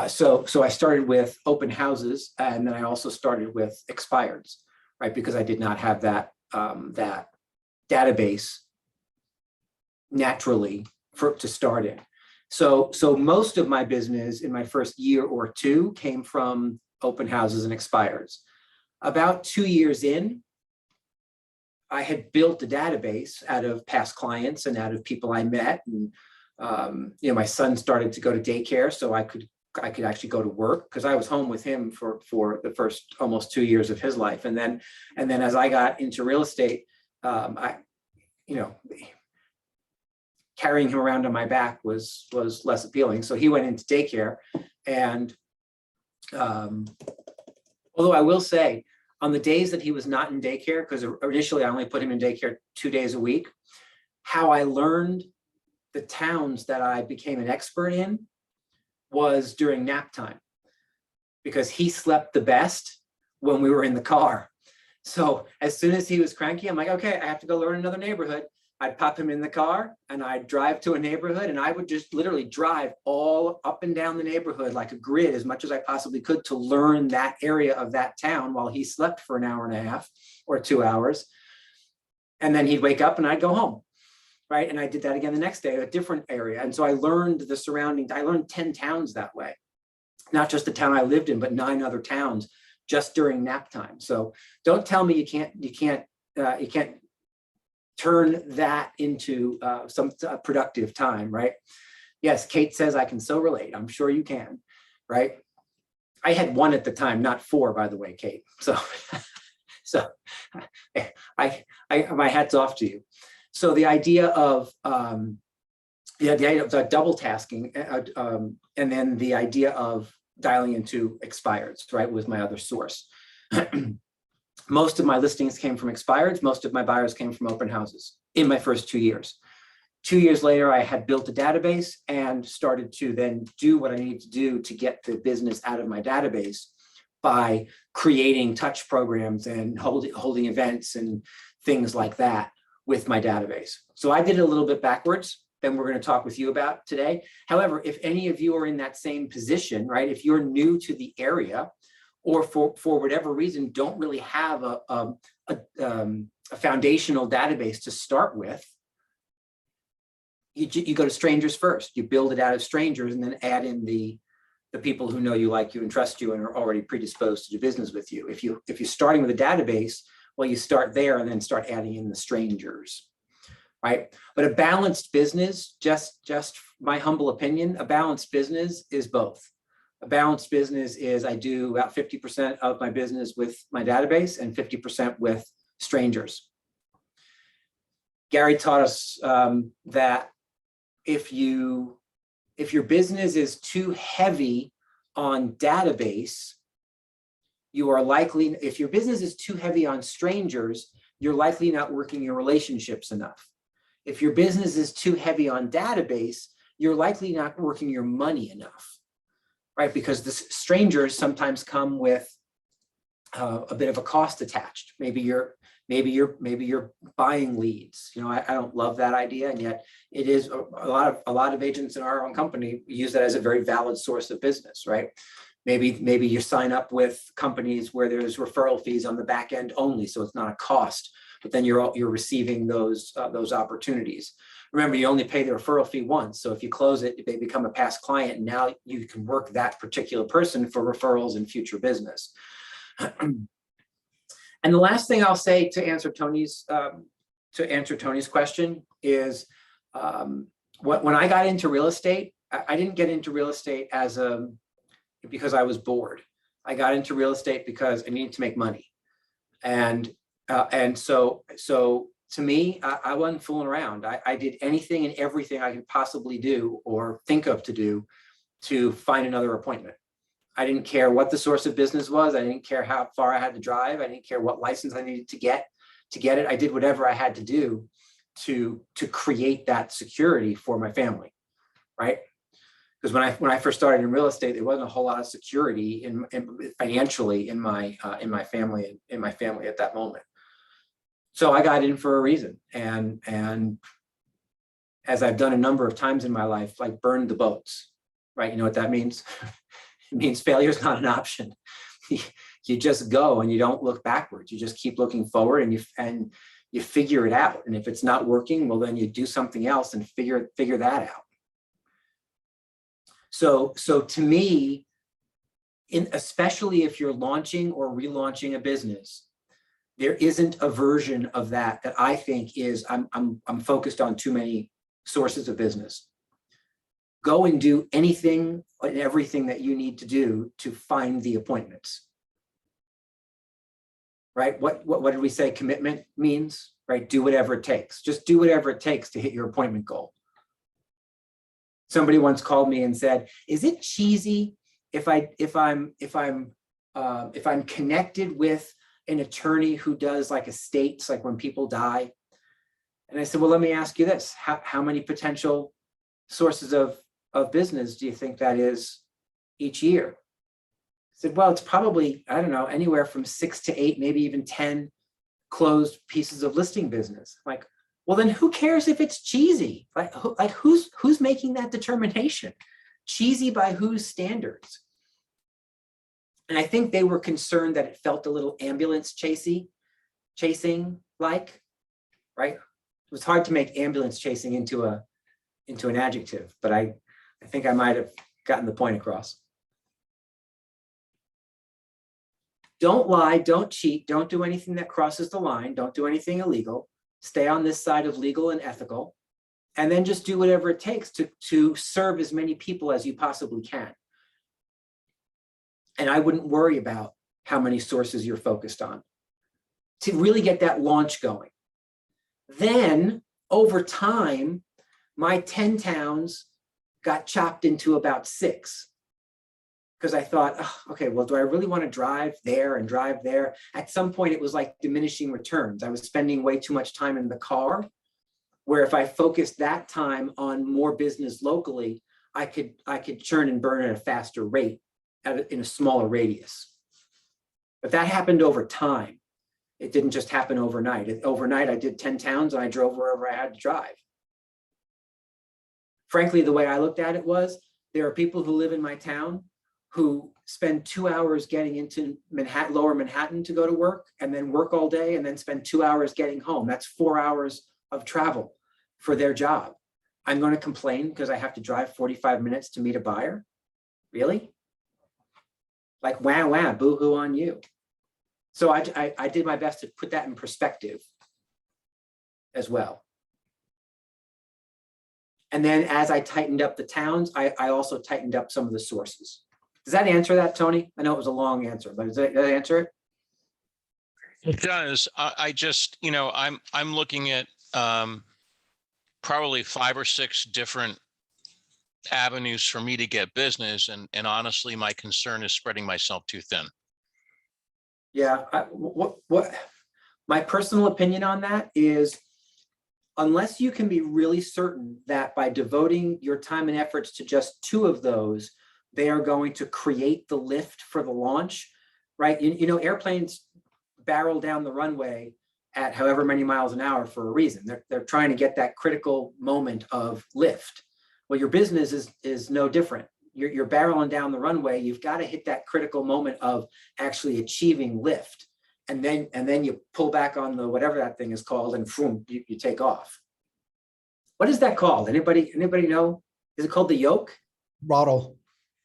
So I started with open houses, and then I also started with expireds, right? Because I did not have that that database naturally to start in. So most of my business in my first year or two came from open houses and expireds. About 2 years in, I had built a database out of past clients and out of people I met, and my son started to go to daycare, so I could actually go to work because I was home with him for the first almost 2 years of his life, and then as I got into real estate, carrying him around on my back was less appealing. So he went into daycare, and although I will say, on the days that he was not in daycare, because initially I only put him in daycare 2 days a week, how I learned the towns that I became an expert in was during nap time, because he slept the best when we were in the car. So as soon as he was cranky, I'm like, okay, I have to go learn another neighborhood. I'd pop him in the car and I'd drive to a neighborhood, and I would just literally drive all up and down the neighborhood like a grid as much as I possibly could to learn that area of that town while he slept for an hour and a half or 2 hours. And then he'd wake up and I'd go home, right? And I did that again the next day, a different area. And so I learned the surrounding, I learned 10 towns that way, not just the town I lived in, but 9 other towns just during nap time. So don't tell me you can't turn that into some productive time, right? Yes, Kate says I can so relate. I'm sure you can, right? I had 1 at the time, not 4, by the way, Kate. So, my hat's off to you. So the idea of double tasking, and then the idea of dialing into expireds, right, was my other source. Most of my listings came from expireds. Most of my buyers came from open houses in my first 2 years. 2 years later, I had built a database and started to then do what I needed to do to get the business out of my database by creating touch programs and holding events and things like that with my database. So I did it a little bit backwards than we're going to talk with you about today. However, if any of you are in that same position, right, if you're new to the area, or for whatever reason don't really have a foundational database to start with, you go to strangers first. You build it out of strangers and then add in the people who know you, like you, and trust you and are already predisposed to do business with you. If you're starting with a database, well, you start there and then start adding in the strangers, right? But a balanced business, just my humble opinion, a balanced business is both. A balanced business is I do about 50% of my business with my database and 50% with strangers. Gary taught us that if your business is too heavy on database, you are likely, if your business is too heavy on strangers, you're likely not working your relationships enough. If your business is too heavy on database, you're likely not working your money enough. Right, because the strangers sometimes come with a bit of a cost attached. Maybe you're buying leads. I don't love that idea, and yet it is a lot of agents in our own company use that as a very valid source of business. Right, maybe you sign up with companies where there's referral fees on the back end only, so it's not a cost, but then you're receiving those opportunities. Remember, you only pay the referral fee once. So if you close it, they become a past client, and now you can work that particular person for referrals and future business. And the last thing I'll say to answer Tony's question is, when I got into real estate, I didn't get into real estate because I was bored. I got into real estate because I needed to make money, and so to me, I wasn't fooling around. I did anything and everything I could possibly do or think of to do to find another appointment. I didn't care what the source of business was. I didn't care how far I had to drive. I didn't care what license I needed to get it. I did whatever I had to do to create that security for my family, right? Because when I first started in real estate, there wasn't a whole lot of security financially in my family at that moment. So I got in for a reason, and as I've done a number of times in my life, like burned the boats, right? You know what that means? It means failure is not an option. You just go and you don't look backwards. You just keep looking forward and you figure it out. And if it's not working, well, then you do something else and figure that out. So to me, especially if you're launching or relaunching a business, there isn't a version of that I think is I'm focused on too many sources of business. Go and do anything and everything that you need to do to find the appointments. Right? What did we say commitment means? Right? Do whatever it takes. Just do whatever it takes to hit your appointment goal. Somebody once called me and said, "Is it cheesy if I'm connected with an attorney who does like estates, like when people die?" And I said, "Well, let me ask you this: how many potential sources of business do you think that is each year?" I said, "Well, it's probably, I don't know, anywhere from 6 to 8, maybe even 10 closed pieces of listing business." I'm like, well, then who cares if it's cheesy? Like who's making that determination? Cheesy by whose standards? And I think they were concerned that it felt a little ambulance chasing like, right? It was hard to make ambulance chasing into an adjective, but I think I might have gotten the point across. Don't lie, don't cheat, don't do anything that crosses the line, don't do anything illegal. Stay on this side of legal and ethical, and then just do whatever it takes to serve as many people as you possibly can. And I wouldn't worry about how many sources you're focused on to really get that launch going. Then over time, my 10 towns got chopped into about 6. Because I thought, oh, okay, well, do I really want to drive there and drive there? At some point, it was like diminishing returns. I was spending way too much time in the car, where if I focused that time on more business locally, I could churn and burn at a faster rate in a smaller radius. But that happened over time. It didn't just happen overnight. Overnight, I did 10 towns and I drove wherever I had to drive. Frankly, the way I looked at it was, there are people who live in my town who spend 2 hours getting into Manhattan, lower Manhattan to go to work, and then work all day, and then spend 2 hours getting home. That's 4 hours of travel for their job. I'm going to complain because I have to drive 45 minutes to meet a buyer? Really? Like, wah, boo-hoo on you. So I did my best to put that in perspective as well. And then as I tightened up the towns, I also tightened up some of the sources. Does that answer that, Tony? I know it was a long answer, but does that answer it? It does. I just, I'm looking at probably 5 or 6 different avenues for me to get business. And honestly, my concern is spreading myself too thin. Yeah. What my personal opinion on that is, unless you can be really certain that by devoting your time and efforts to just 2 of those, they are going to create the lift for the launch, right? Airplanes barrel down the runway at however many miles an hour for a reason. They're trying to get that critical moment of lift. Well, your business is no different. You're barreling down the runway. You've got to hit that critical moment of actually achieving lift. And then you pull back on the whatever that thing is called, and boom, you take off. What is that called? Anybody know? Is it called the yoke? Throttle.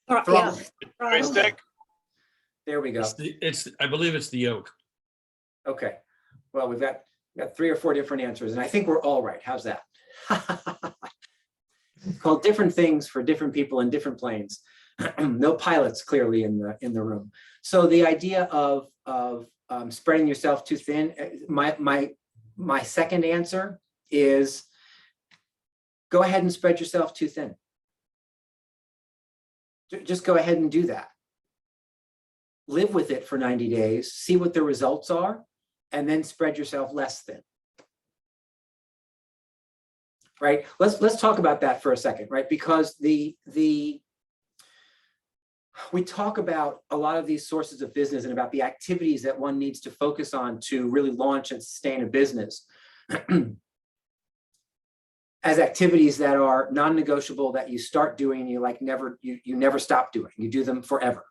Throttle. Joystick. There we go. I believe it's the yoke. Okay. Well, we've got 3 or 4 different answers, and I think we're all right. How's that? It's called different things for different people in different planes. No pilots clearly in the room. So the idea of spreading yourself too thin. My second answer is, go ahead and spread yourself too thin. Just go ahead and do that. Live with it for 90 days, see what the results are, and then spread yourself less thin. Right? Let's talk about that for a second, right? Because we talk about a lot of these sources of business and about the activities that one needs to focus on to really launch and sustain a business. as activities that are non-negotiable that you start doing and you like never, you never stop doing. You do them forever.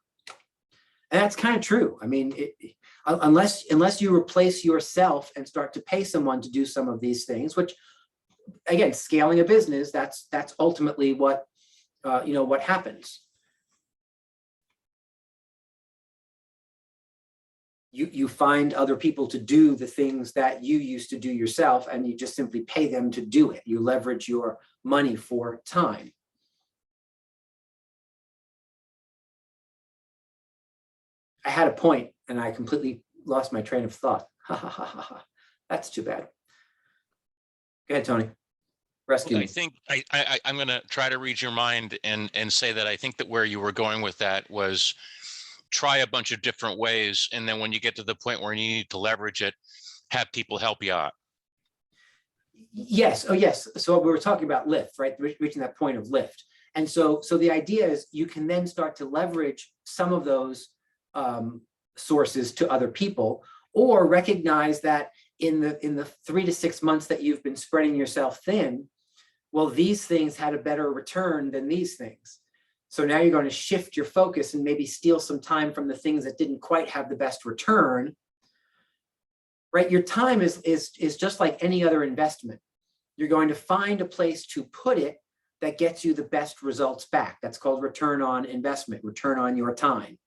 And that's kind of true. I mean, unless you replace yourself and start to pay someone to do some of these things, which again, scaling a business, that's ultimately what, what happens. You find other people to do the things that you used to do yourself, and you just simply pay them to do it. You leverage your money for time. I had a point and I completely lost my train of thought. That's too bad. Go ahead, Tony. Rescue me. I think I'm going to try to read your mind and say that I think that where you were going with that was try a bunch of different ways. And then when you get to the point where you need to leverage it, have people help you out. Yes. Oh, yes. So we were talking about lift, right? Reaching that point of lift. And so the idea is you can then start to leverage some of those sources to other people, or recognize that in the 3 to 6 months that you've been spreading yourself thin, well, these things had a better return than these things. So now you're going to shift your focus and maybe steal some time from the things that didn't quite have the best return, right? Your time is just like any other investment. You're going to find a place to put it that gets you the best results back. That's called return on investment, return on your time.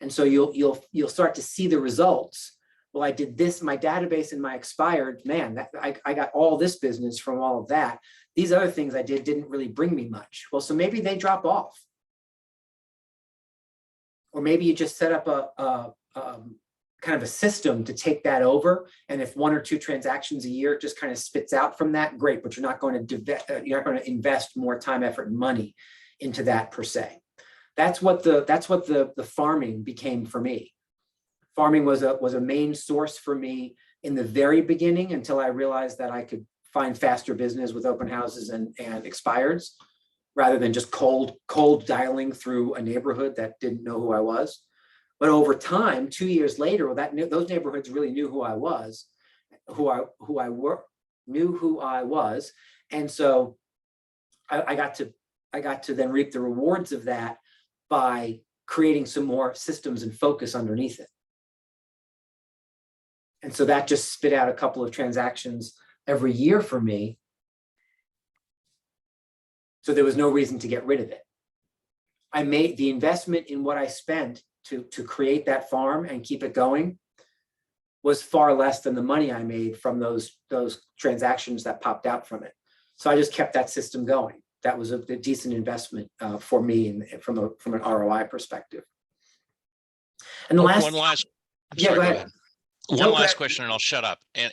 And so you'll start to see the results. Well, I did this, my database and my expired, man, I got all this business from all of that. These other things I did didn't really bring me much. Well, so maybe they drop off. Or maybe you just set up a kind of a system to take that over. And if 1 or 2 transactions a year just kind of spits out from that, great, but you're not going to invest more time, effort, and money into that per se. That's what the farming became for me. Farming was a main source for me in the very beginning, until I realized that I could find faster business with open houses and expireds, rather than just cold dialing through a neighborhood that didn't know who I was. But over time, 2 years later, those neighborhoods really knew who I was, knew who I was, and so I got to then reap the rewards of that by creating some more systems and focus underneath it. And so that just spit out a couple of transactions every year for me. So there was no reason to get rid of it. I made the investment in what I spent to create that farm and keep it going was far less than the money I made from those transactions that popped out from it. So I just kept that system going. That was a decent investment for me from an ROI perspective. And the Go ahead. One last question and I'll shut up. And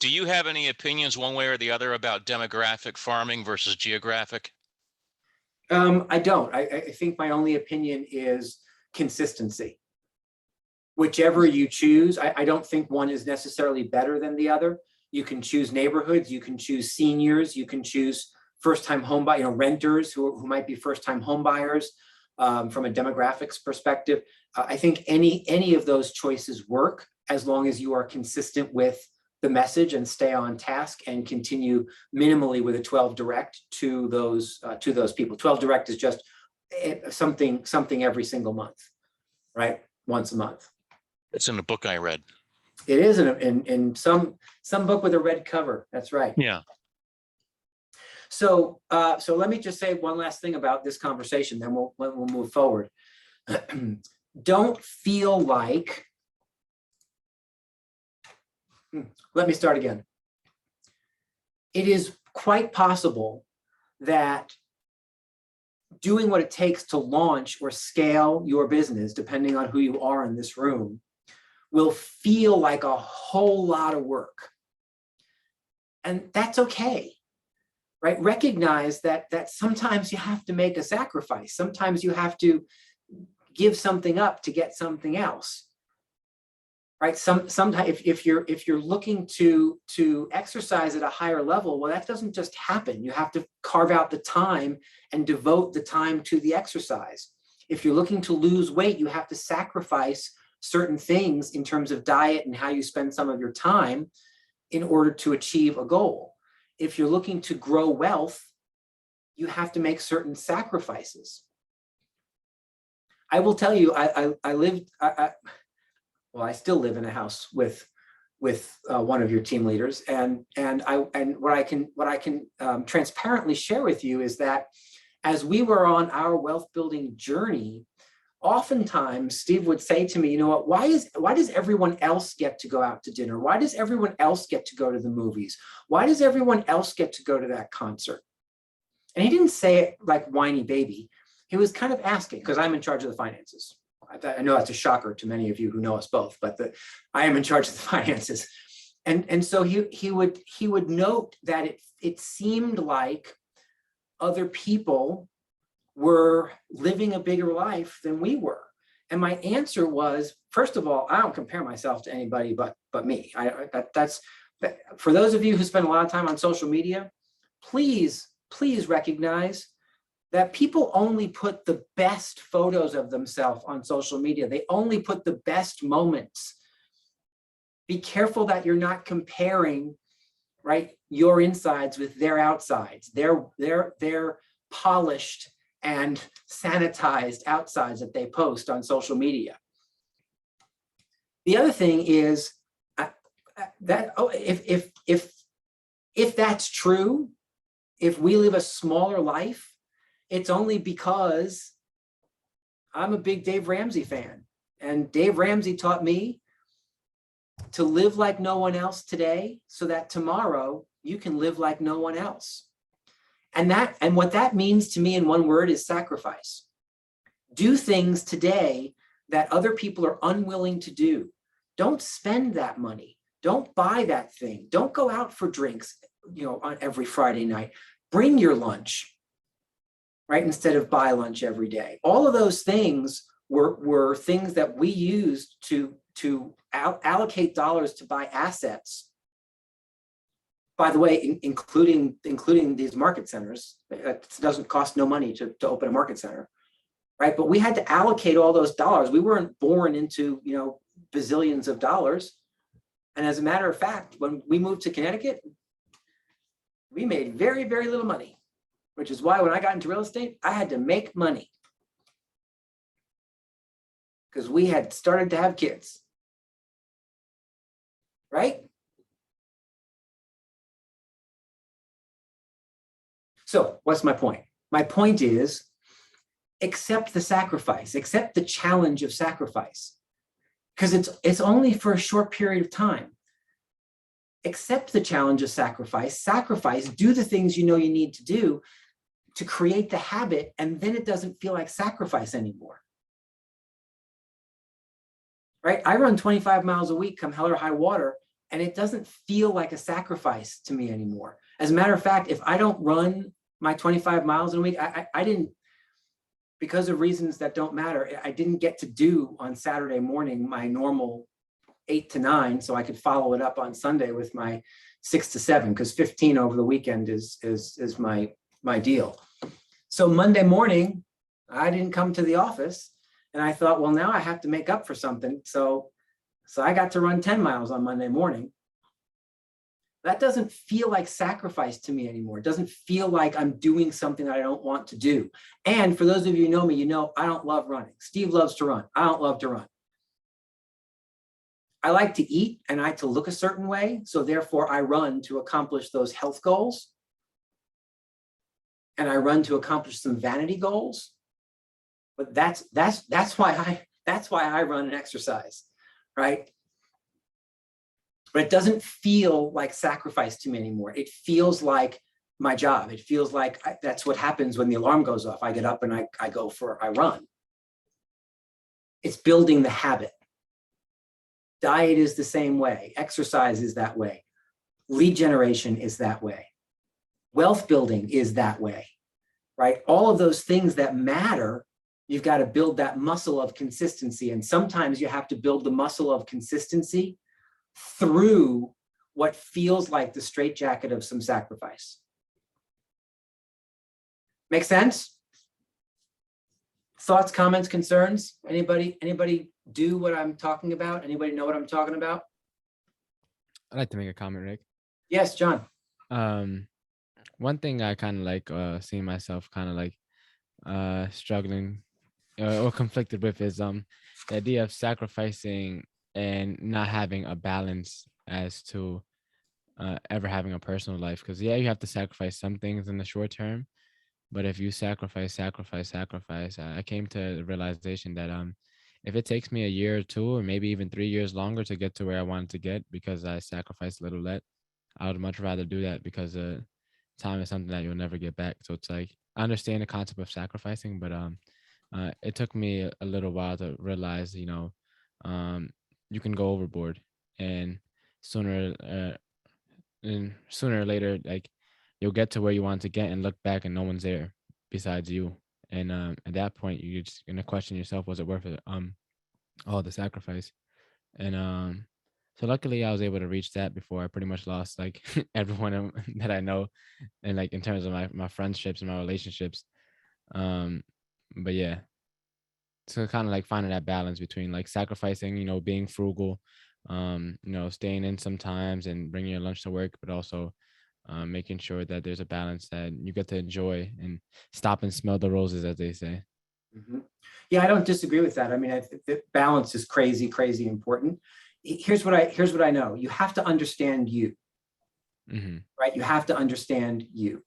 do you have any opinions one way or the other about demographic farming versus geographic? I don't. I think my only opinion is consistency. Whichever you choose, I don't think one is necessarily better than the other. You can choose neighborhoods, you can choose seniors, you can choose first-time home buyer, renters who might be first-time home buyers from a demographics perspective. I think any of those choices work, as long as you are consistent with the message and stay on task and continue minimally with a 12 direct to those people. 12 direct is just something every single month, right? Once a month. It's in a book I read. It is in some book with a red cover. That's right. Yeah. So let me just say one last thing about this conversation, then we'll move forward. Don't feel like, let me start again. It is quite possible that doing what it takes to launch or scale your business, depending on who you are in this room, will feel like a whole lot of work. And that's okay, right? Recognize that sometimes you have to make a sacrifice. Sometimes you have to give something up to get something else. Right? Sometimes if you're looking to exercise at a higher level, well, that doesn't just happen. You have to carve out the time and devote the time to the exercise. If you're looking to lose weight, you have to sacrifice certain things in terms of diet and how you spend some of your time in order to achieve a goal. if you're looking to grow wealth, you have to make certain sacrifices. I will tell you, I still live in a house with one of your team leaders, and what I can transparently share with you is that as we were on our wealth building journey, oftentimes Steve would say to me, you know what, why does everyone else get to go out to dinner? Why does everyone else get to go to the movies? Why does everyone else get to go to that concert? And he didn't say it like whiny baby. He was kind of asking, because I'm in charge of the finances. I know that's a shocker to many of you who know us both, but I am in charge of the finances. And so he would note that it seemed like other people were living a bigger life than we were. And my answer was, first of all, I don't compare myself to anybody but me. That's for those of you who spend a lot of time on social media, please recognize that people only put the best photos of themselves on social media. They only put the best moments. Be careful that you're not comparing, right, your insides with their outsides, their polished and sanitized outsides that they post on social media. The other thing is that if that's true, if we live a smaller life, it's only because I'm a big Dave Ramsey fan, and Dave Ramsey taught me to live like no one else today so that tomorrow you can live like no one else. And what that means to me in one word is sacrifice. Do things today that other people are unwilling to do. Don't spend that money. Don't buy that thing. Don't go out for drinks, on every Friday night. Bring your lunch, right? Instead of buy lunch every day. All of those things were things that we used to allocate dollars to buy assets. By the way, including these market centers. It doesn't cost no money to open a market center, right? But we had to allocate all those dollars. We weren't born into, bazillions of dollars. And as a matter of fact, when we moved to Connecticut, we made very, very little money, which is why when I got into real estate, I had to make money because we had started to have kids, right? So what's my point? My point is, accept the sacrifice, accept the challenge of sacrifice, because it's only for a short period of time. Accept the challenge of sacrifice, do the things you know you need to do to create the habit, and then it doesn't feel like sacrifice anymore. Right? I run 25 miles a week, come hell or high water, and it doesn't feel like a sacrifice to me anymore. As a matter of fact, if I don't run my 25 miles in a week, I didn't, because of reasons that don't matter, I didn't get to do on Saturday morning my normal 8 to 9, so I could follow it up on Sunday with my 6 to 7, because 15 over the weekend is my deal. So Monday morning, I didn't come to the office, and I thought, well, now I have to make up for something. So I got to run 10 miles on Monday morning. That doesn't feel like sacrifice to me anymore. It doesn't feel like I'm doing something that I don't want to do. And for those of you who know me, I don't love running. Steve loves to run. I don't love to run. I like to eat and I like to look a certain way. So therefore I run to accomplish those health goals. And I run to accomplish some vanity goals. But that's why I run and exercise, right? But it doesn't feel like sacrifice to me anymore. It feels like my job. It feels like that's what happens when the alarm goes off. I get up and I run. It's building the habit. Diet is the same way. Exercise is that way. Lead generation is that way. Wealth building is that way, right? All of those things that matter, you've got to build that muscle of consistency. And sometimes you have to build the muscle of consistency through what feels like the straitjacket of some sacrifice. Make sense? Thoughts, comments, concerns? Anybody do what I'm talking about? Anybody know what I'm talking about? I'd like to make a comment, Rick. Yes, John. One thing I kind of like seeing myself kind of like struggling or conflicted with is the idea of sacrificing and not having a balance as to ever having a personal life. Because yeah, you have to sacrifice some things in the short term, but if you sacrifice, I came to the realization that if it takes me a year or two, or maybe even 3 years longer to get to where I wanted to get because I sacrificed a little bit, I would much rather do that because time is something that you'll never get back. So it's like I understand the concept of sacrificing, but it took me a little while to realize, um, you can go overboard, and sooner sooner or later, like you'll get to where you want to get and look back and no one's there besides you. And at that point, you're just gonna question yourself: was it worth it? All the sacrifice. And so luckily, I was able to reach that before I pretty much lost like everyone that I know, and like in terms of my friendships and my relationships. Um, but yeah, so kind of like finding that balance between like sacrificing, being frugal, staying in sometimes and bringing your lunch to work, but also making sure that there's a balance that you get to enjoy and stop and smell the roses, as they say. Mhm. Yeah, I don't disagree with that. I mean, I think that balance is crazy, crazy important. Here's what I know. You have to understand you, Hmm. right? You have to understand you.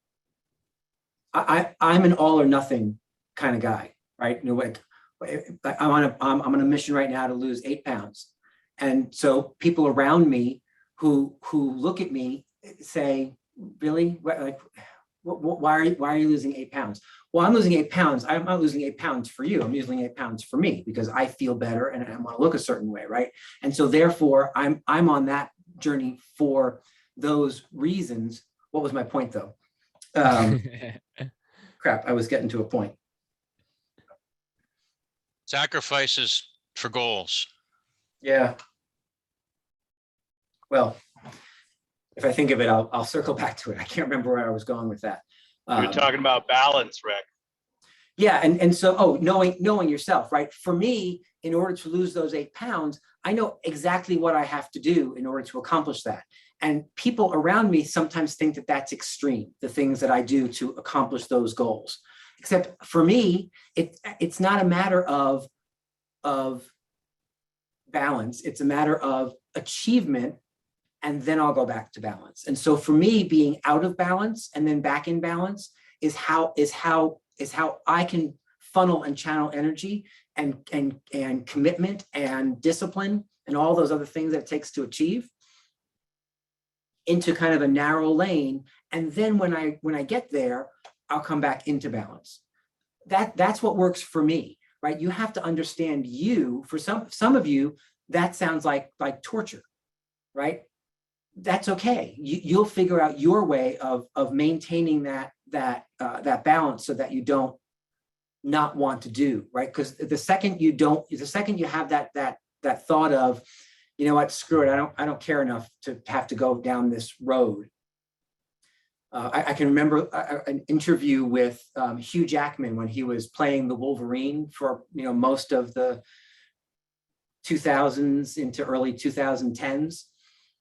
I'm an all or nothing kind of guy, right? Like I'm on a mission right now to lose 8 pounds, and so people around me who look at me say, "Really? Like, why are you losing 8 pounds?" Well, I'm losing 8 pounds. I'm not losing 8 pounds for you. I'm losing 8 pounds for me because I feel better and I want to look a certain way, right? And so therefore, I'm on that journey for those reasons. What was my point though? Crap, I was getting to a point. Sacrifices for goals. Yeah. Well, if I think of it, I'll circle back to it. I can't remember where I was going with that. You're talking about balance, Rick. Yeah, and so knowing yourself, right? For me, in order to lose those 8 pounds, I know exactly what I have to do in order to accomplish that. And people around me sometimes think that that's extreme, the things that I do to accomplish those goals. Except for me, it's not a matter of balance. It's a matter of achievement, and then I'll go back to balance. And so for me, being out of balance and then back in balance is how I can funnel and channel energy and commitment and discipline and all those other things that it takes to achieve into kind of a narrow lane. And then when I get there, I'll come back into balance. That's what works for me, right? You have to understand you. For some of you, that sounds like torture, right? That's okay. You'll figure out your way of maintaining that balance so that you don't not want to do, right? Because the second you have that thought of, you know what, screw it, I don't care enough to have to go down this road. I can remember an interview with Hugh Jackman when he was playing the Wolverine for most of the 2000s into early 2010s,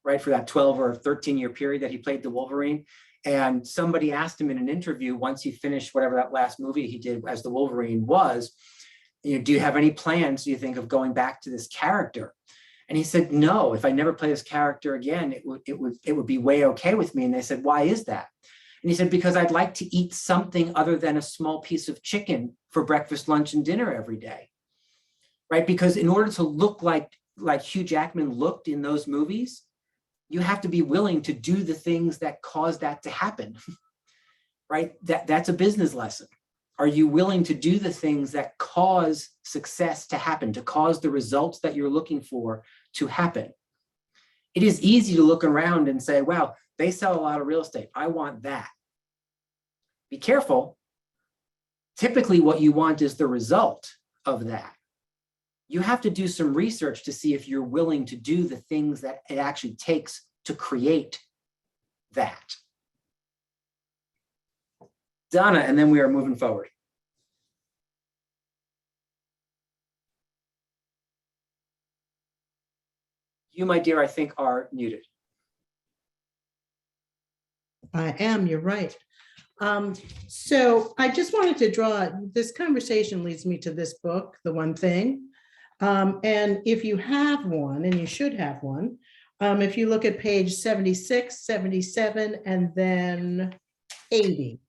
right? For that 12 or 13-year period that he played the Wolverine. And somebody asked him in an interview once he finished whatever that last movie he did as the Wolverine was, do you have any plans, do you think, of going back to this character? And he said, no, if I never play this character again, it would be way okay with me. And they said, why is that? And he said, because I'd like to eat something other than a small piece of chicken for breakfast, lunch, and dinner every day, right? Because in order to look like Hugh Jackman looked in those movies, you have to be willing to do the things that cause that to happen, right? That's a business lesson. Are you willing to do the things that cause success to happen, to cause the results that you're looking for to happen? It is easy to look around and say, wow, they sell a lot of real estate. I want that. Be careful. Typically, what you want is the result of that. You have to do some research to see if you're willing to do the things that it actually takes to create that. Donna, and then we are moving forward. You, my dear, I think are muted. I am, you're right. So I just wanted to draw, this conversation leads me to this book, The One Thing. And if you have one, and you should have one, if you look at page 76, 77, and then 80,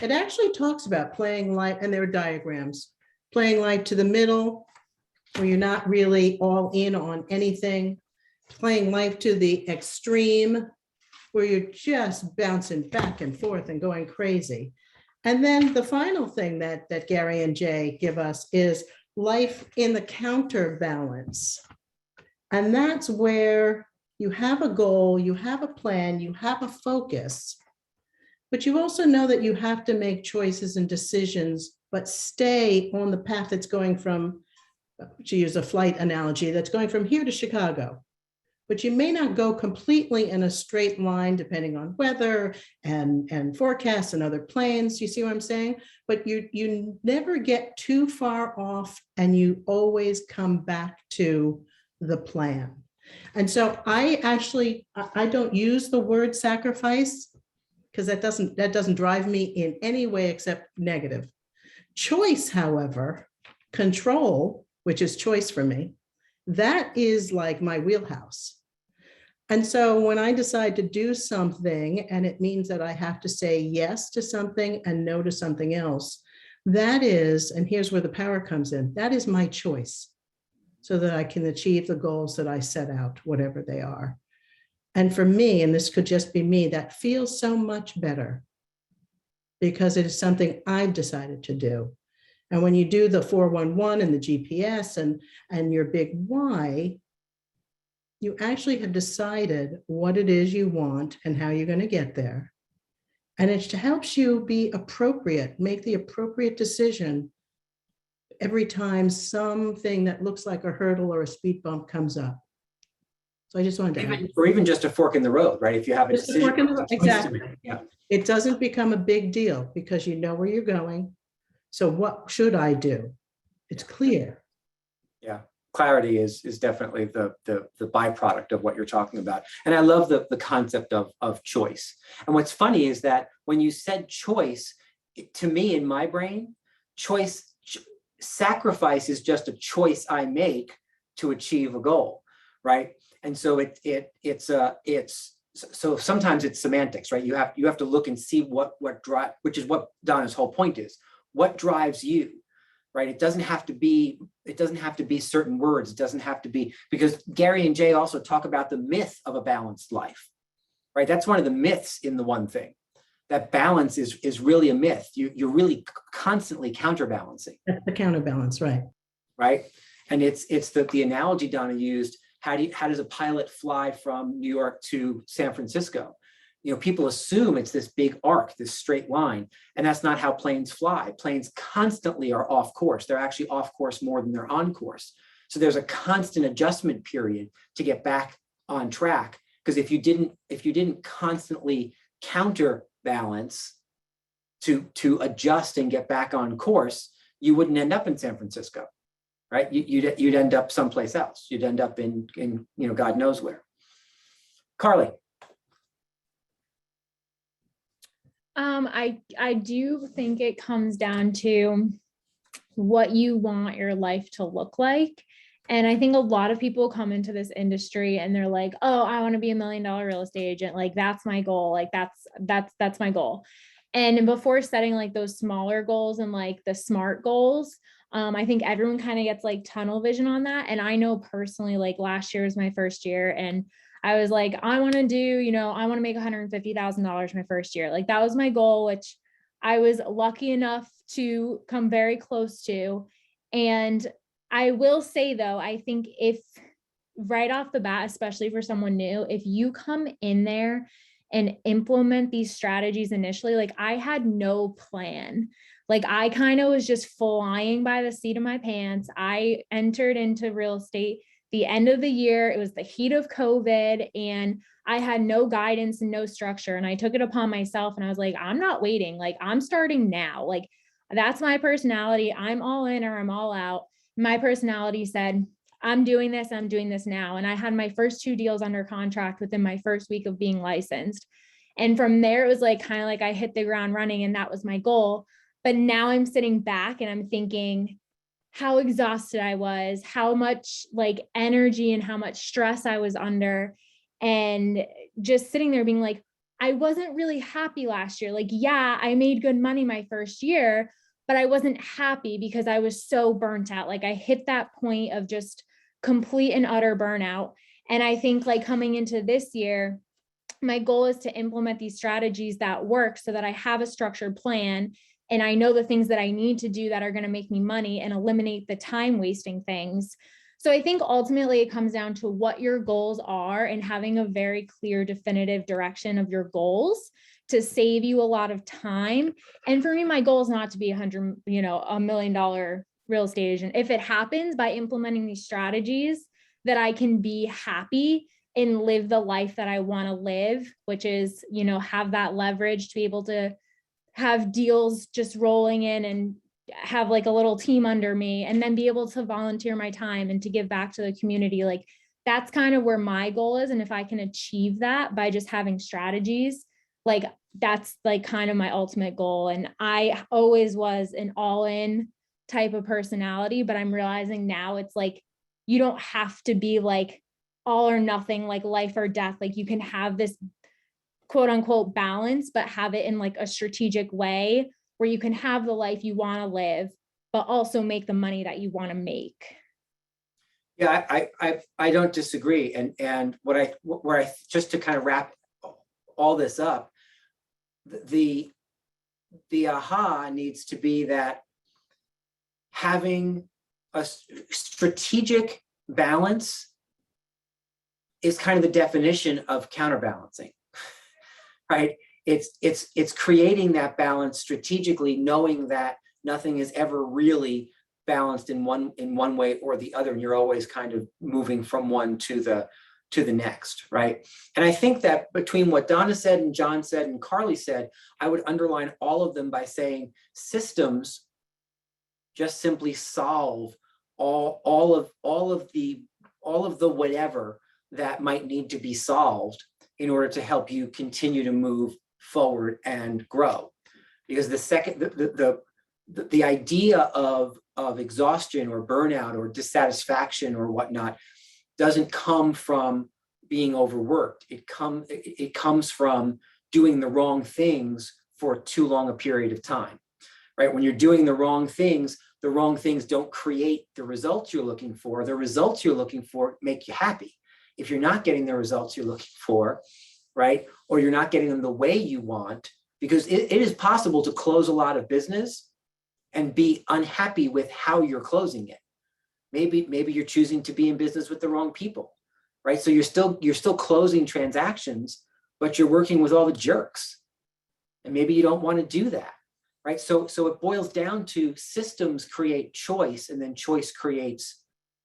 it actually talks about playing life, and there are diagrams, playing life to the middle, where you're not really all in on anything, playing life to the extreme, where you're just bouncing back and forth and going crazy. And then the final thing that Gary and Jay give us is life in the counterbalance. And that's where you have a goal, you have a plan, you have a focus, but you also know that you have to make choices and decisions, but stay on the path that's going from, to use a flight analogy, that's going from here to Chicago. But you may not go completely in a straight line depending on weather and forecasts and other planes. You see what I'm saying? But you never get too far off, and you always come back to the plan. And so I don't use the word sacrifice, because that doesn't drive me in any way except negative. Choice, however, control, which is choice for me, that is like my wheelhouse. And so when I decide to do something, and it means that I have to say yes to something and no to something else, that is, and here's where the power comes in, that is my choice, so that I can achieve the goals that I set out, whatever they are. And for me, and this could just be me, that feels so much better, because it is something I've decided to do. And when you do the 411 and the GPS and your big why, you actually have decided what it is you want and how you're going to get there. And it helps you be appropriate, make the appropriate decision every time something that looks like a hurdle or a speed bump comes up. So I just wanted to or even just a fork in the road, right? If you have a Just a fork in the road, decision. exactly. Yeah. It doesn't become a big deal because you know where you're going. So what should I do? It's clear. Yeah. Clarity is definitely the byproduct of what you're talking about. And I love the concept of choice. And what's funny is that when you said choice, to me in my brain, sacrifice is just a choice I make to achieve a goal, right? And so so sometimes it's semantics, right? You have to look and see what drive, which is what Donna's whole point is. What drives you? Right? It doesn't have to be certain words. It doesn't have to be, because Gary and Jay also talk about the myth of a balanced life, right? That's one of the myths in The One Thing. That balance is really a myth. You're really constantly counterbalancing. That's the counterbalance, right? Right. And it's the analogy Donna used. How does a pilot fly from New York to San Francisco? You know, people assume it's this big arc, this straight line, and that's not how planes fly. Planes constantly are off course. They're actually off course more than they're on course. So there's a constant adjustment period to get back on track. Because if you didn't constantly counterbalance to adjust and get back on course, you wouldn't end up in San Francisco, right? You'd end up someplace else. You'd end up in God knows where. Carly. I do think it comes down to what you want your life to look like. And I think a lot of people come into this industry and they're like, oh, I want to be $1 million real estate agent. Like, that's my goal. Like, that's my goal. And before setting like those smaller goals and like the SMART goals, I think everyone kind of gets like tunnel vision on that. And I know personally, like last year was my first year, and I was like, I want to make $150,000 my first year. Like, that was my goal, which I was lucky enough to come very close to. And I will say though, I think if right off the bat, especially for someone new, if you come in there and implement these strategies initially, like I had no plan. Like I kind of was just flying by the seat of my pants. I entered into real estate the end of the year. It was the heat of COVID and I had no guidance and no structure. And I took it upon myself and I was like, I'm not waiting. Like, I'm starting now. Like, that's my personality. I'm all in or I'm all out. My personality said, I'm doing this now. And I had my first 2 deals under contract within my first week of being licensed. And from there, it was like kind of like I hit the ground running, and that was my goal. But now I'm sitting back and I'm thinking how exhausted I was, how much like energy and how much stress I was under. And just sitting there being like, I wasn't really happy last year. Like, yeah, I made good money my first year, but I wasn't happy because I was so burnt out. Like I hit that point of just complete and utter burnout. And I think like coming into this year, my goal is to implement these strategies that work so that I have a structured plan and I know the things that I need to do that are going to make me money and eliminate the time wasting things. So I think ultimately it comes down to what your goals are and having a very clear, definitive direction of your goals to save you a lot of time. And for me, my goal is not to be $1 million real estate agent. If it happens by implementing these strategies, that I can be happy and live the life that I want to live, which is, have that leverage to be able to have deals just rolling in and have like a little team under me, and then be able to volunteer my time and to give back to the community. Like that's kind of where my goal is. And if I can achieve that by just having strategies, like that's like kind of my ultimate goal. And I always was an all-in type of personality, but I'm realizing now it's like, you don't have to be like all or nothing, like life or death. Like you can have this quote unquote balance, but have it in like a strategic way where you can have the life you want to live, but also make the money that you want to make. Yeah, I don't disagree. And where I just to kind of wrap all this up, the aha needs to be that having a strategic balance is kind of the definition of counterbalancing, right? It's creating that balance strategically, knowing that nothing is ever really balanced in one way or the other, and you're always kind of moving from one to the next, right? And I think that between what Donna said and John said and Carly said, I would underline all of them by saying systems just simply solve all of the whatever that might need to be solved in order to help you continue to move forward and grow. Because the idea of exhaustion or burnout or dissatisfaction or whatnot doesn't come from being overworked. It comes from doing the wrong things for too long a period of time, right? When you're doing the wrong things don't create the results you're looking for. The results you're looking for make you happy. If you're not getting the results you're looking for, right, or you're not getting them the way you want, because it is possible to close a lot of business and be unhappy with how you're closing it. Maybe you're choosing to be in business with the wrong people, right? So you're still closing transactions, but you're working with all the jerks, and maybe you don't want to do that, right? So it boils down to systems create choice, and then choice creates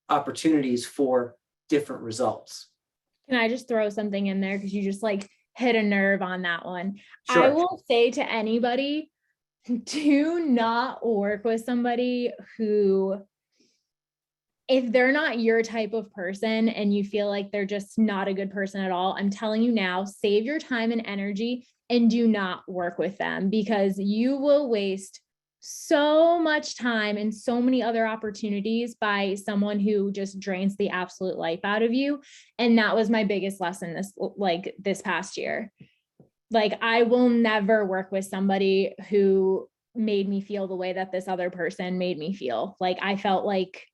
opportunities for different results. Can I just throw something in there? Because you just like hit a nerve on that one. Sure. I will say to anybody, do not work with somebody who, if they're not your type of person and you feel like they're just not a good person at all, I'm telling you now, save your time and energy and do not work with them, because you will waste so much time and so many other opportunities by someone who just drains the absolute life out of you. And that was my biggest lesson this past year. Like, I will never work with somebody who made me feel the way that this other person made me feel. Like, I felt like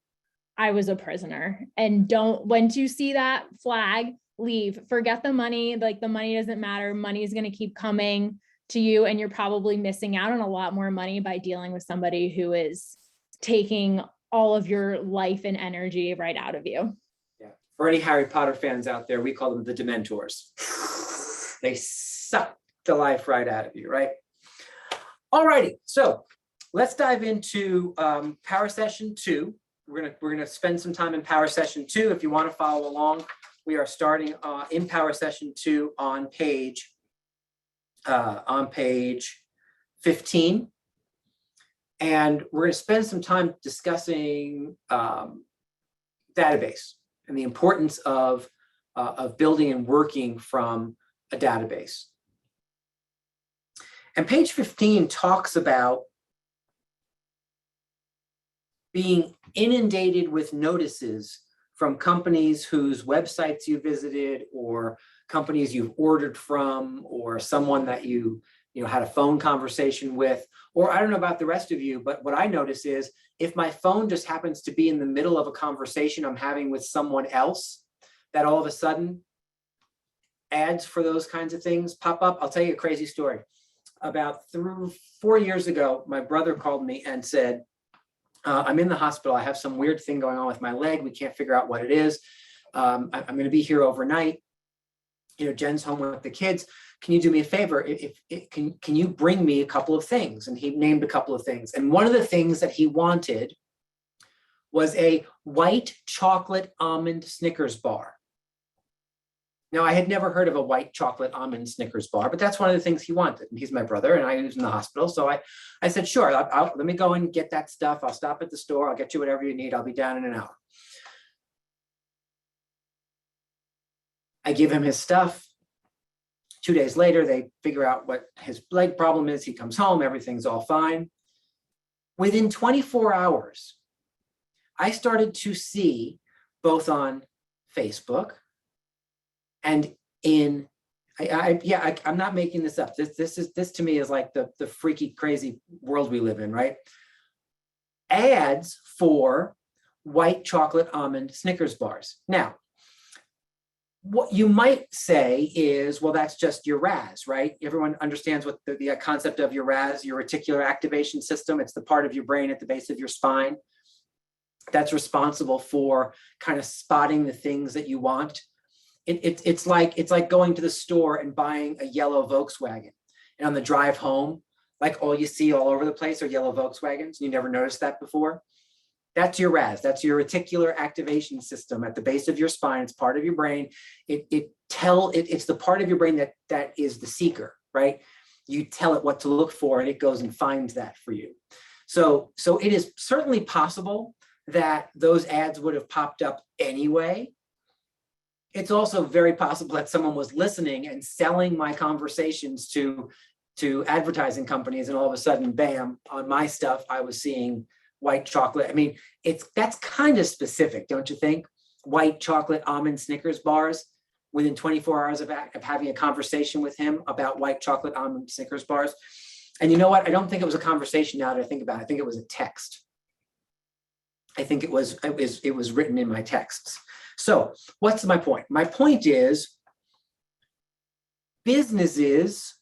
I was a prisoner. And once you see that flag, leave. Forget the money. Like, the money doesn't matter. Money is going to keep coming to you, and you're probably missing out on a lot more money by dealing with somebody who is taking all of your life and energy right out of you. Yeah. For any Harry Potter fans out there, we call them the Dementors. They suck the life right out of you, right? All righty. So let's dive into Power Session 2. We're gonna spend some time in Power Session 2. If you want to follow along, we are starting in Power Session 2 on page 15. And we're going to spend some time discussing database and the importance of building and working from a database. And page 15 talks about being inundated with notices from companies whose websites you visited, or companies you've ordered from, or someone that you had a phone conversation with. Or I don't know about the rest of you, but what I notice is if my phone just happens to be in the middle of a conversation I'm having with someone else, that all of a sudden ads for those kinds of things pop up. I'll tell you a crazy story. About 4 years ago, my brother called me and said, I'm in the hospital. I have some weird thing going on with my leg. We can't figure out what it is. I'm going to be here overnight. Jen's home with the kids. Can you do me a favor? Can you bring me a couple of things? And he named a couple of things. And one of the things that he wanted was a white chocolate almond Snickers bar. Now, I had never heard of a white chocolate almond Snickers bar, but that's one of the things he wanted. And he's my brother, and I was in the hospital. So I said, sure, let me go and get that stuff. I'll stop at the store. I'll get you whatever you need. I'll be down in an hour. I give him his stuff. 2 days later, they figure out what his leg problem is. He comes home. Everything's all fine. Within 24 hours, I started to see both on Facebook and I'm not making this up. This to me is like the freaky, crazy world we live in, right? Ads for white chocolate almond Snickers bars. Now, what you might say is, well, that's just your RAS, right? Everyone understands what the concept of your RAS, your reticular activation system. It's the part of your brain at the base of your spine that's responsible for kind of spotting the things that you want. It's like going to the store and buying a yellow Volkswagen, and on the drive home, like all you see all over the place are yellow Volkswagens. You never noticed that before. That's your RAS. That's your reticular activation system at the base of your spine. It's part of your brain. It's the part of your brain that is the seeker, right? You tell it what to look for, and it goes and finds that for you. So it is certainly possible that those ads would have popped up anyway. It's also very possible that someone was listening and selling my conversations to advertising companies, and all of a sudden, bam, on my stuff, I was seeing white chocolate. I mean, that's kind of specific, don't you think? White chocolate almond Snickers bars within 24 hours of having a conversation with him about white chocolate almond Snickers bars. And you know what? I don't think it was a conversation now that I think about it. I think it was a text. I think it was written in my texts. So what's my point? My point is businesses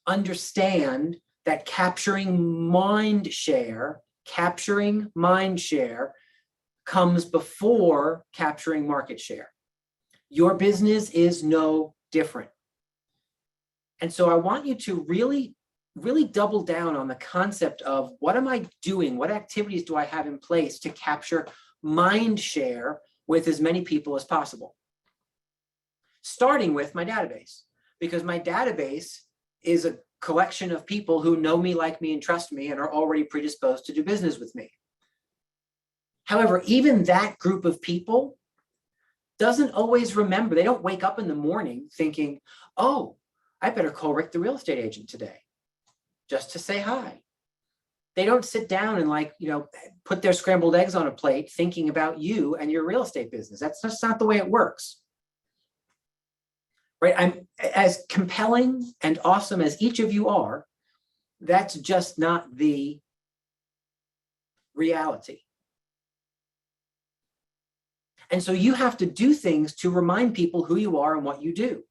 understand that capturing mind share comes before capturing market share. Your business is no different. And so I want you to really, really double down on the concept of what am I doing? What activities do I have in place to capture mind share with as many people as possible? Starting with my database, because my database is a collection of people who know me, like me, and trust me, and are already predisposed to do business with me. However, even that group of people doesn't always remember. They don't wake up in the morning thinking, oh, I better call Rick, the real estate agent, today, just to say hi. They don't sit down and put their scrambled eggs on a plate thinking about you and your real estate business. That's just not the way it works. Right? I'm as compelling and awesome as each of you are. That's just not the reality. And so you have to do things to remind people who you are and what you do.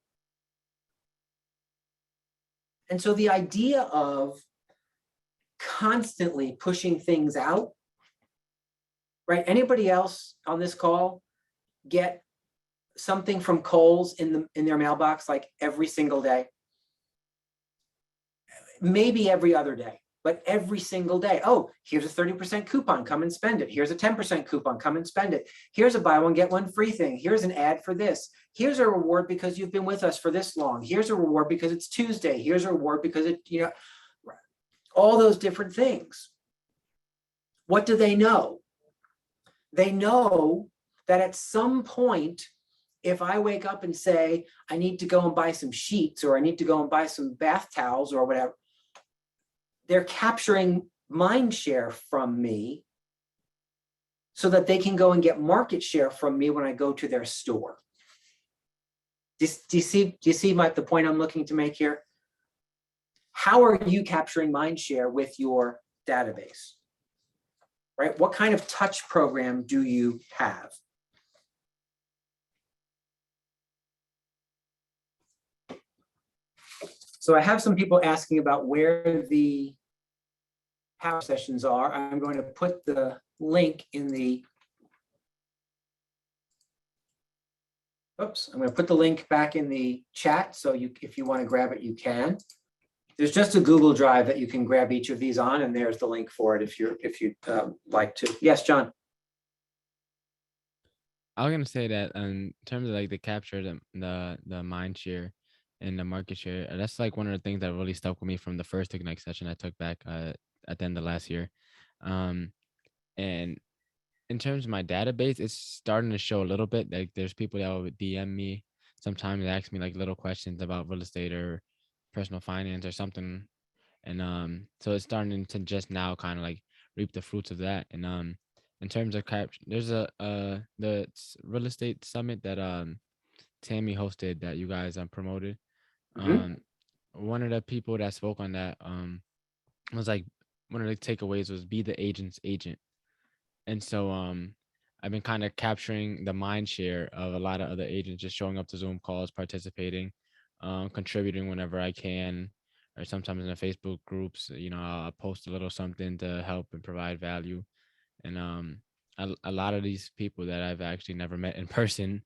And so the idea of constantly pushing things out, right? Anybody else on this call get something from Kohl's in their mailbox like every single day? Maybe every other day, but every single day. Oh, here's a 30% coupon, come and spend it. Here's a 10% coupon, come and spend it. Here's a buy one, get one free thing. Here's an ad for this. Here's a reward because you've been with us for this long. Here's a reward because it's Tuesday. Here's a reward because all those different things. What do they know? They know that at some point, if I wake up and say, I need to go and buy some sheets, or I need to go and buy some bath towels or whatever, they're capturing mind share from me so that they can go and get market share from me when I go to their store. Do you see the point I'm looking to make here? How are you capturing mind share with your database? Right? What kind of touch program do you have? So I have some people asking about where the power sessions are. I'm going to put the link in the, I'm going to put the link back in the chat. So if you want to grab it, you can. There's just a Google Drive that you can grab each of these on, and there's the link for it if you'd like to. Yes, John. I was gonna say that in terms of like the capture, the mind share and the market share, that's like one of the things that really stuck with me from the first Ignite session I took back at the end of last year. And in terms of my database, it's starting to show a little bit. Like there's people that will DM me sometimes, they ask me like little questions about real estate or personal finance or something. And so it's starting to just now kind of like reap the fruits of that. And in terms of there's the real estate summit that Tammy hosted that you guys promoted. Mhm. One of the people that spoke on that was like, one of the takeaways was be the agent's agent. And so I've been kind of capturing the mind share of a lot of other agents, just showing up to Zoom calls, participating, contributing whenever I can, or sometimes in the Facebook groups, I'll post a little something to help and provide value. And a lot of these people that I've actually never met in person,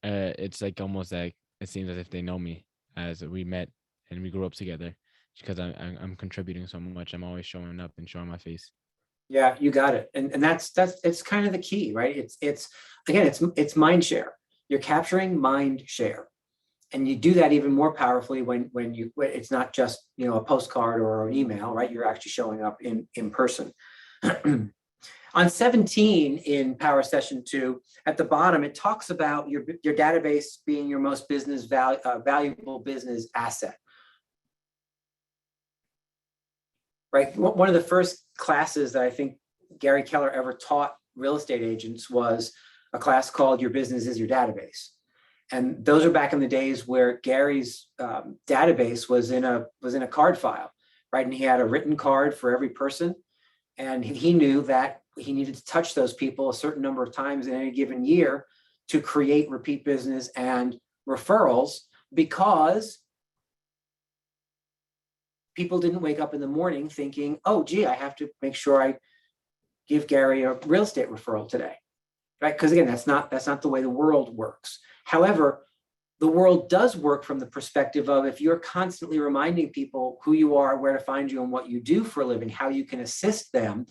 it's like almost like it seems as if they know me, as we met and we grew up together, because I'm contributing so much. I'm always showing up and showing my face. Yeah, you got it. And that's it's kind of the key, right? It's again, it's mind share. You're capturing mind share. And you do that even more powerfully when it's not just, a postcard or an email, right? You're actually showing up in person. On 17 in Power Session 2, at the bottom, it talks about your database being your most valuable business asset. Right. One of the first classes that I think Gary Keller ever taught real estate agents was a class called Your Business is Your Database. And those are back in the days where Gary's database was in a card file, right? And he had a written card for every person. And he knew that he needed to touch those people a certain number of times in any given year to create repeat business and referrals, because people didn't wake up in the morning thinking, oh, gee, I have to make sure I give Gary a real estate referral today, right? Because again, that's not the way the world works. However, the world does work from the perspective of, if you're constantly reminding people who you are, where to find you, and what you do for a living, how you can assist them,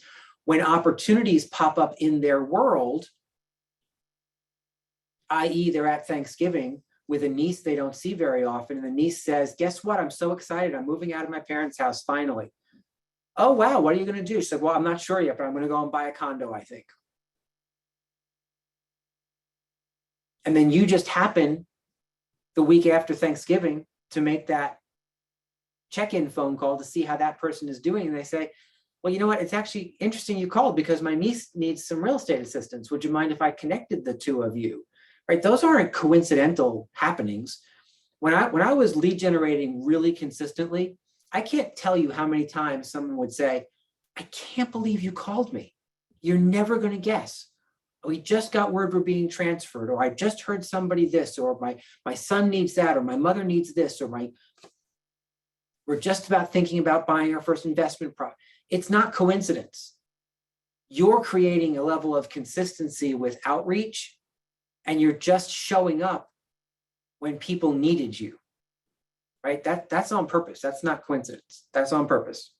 when opportunities pop up in their world, i.e. they're at Thanksgiving with a niece they don't see very often, and the niece says, guess what? I'm so excited. I'm moving out of my parents' house finally. Oh, wow. What are you going to do? She said, well, I'm not sure yet, but I'm going to go and buy a condo, I think. And then you just happen the week after Thanksgiving to make that check-in phone call to see how that person is doing. And they say, well, you know what? It's actually interesting you called, because my niece needs some real estate assistance. Would you mind if I connected the two of you? Right? Those aren't coincidental happenings. When I was lead generating really consistently, I can't tell you how many times someone would say, I can't believe you called me. You're never going to guess. We just got word we're being transferred, or I just heard somebody this, or my son needs that, or my mother needs this, or we're just about thinking about buying our first investment property. It's not coincidence. You're creating a level of consistency with outreach, and you're just showing up when people needed you, right? That's on purpose. That's not coincidence. That's on purpose.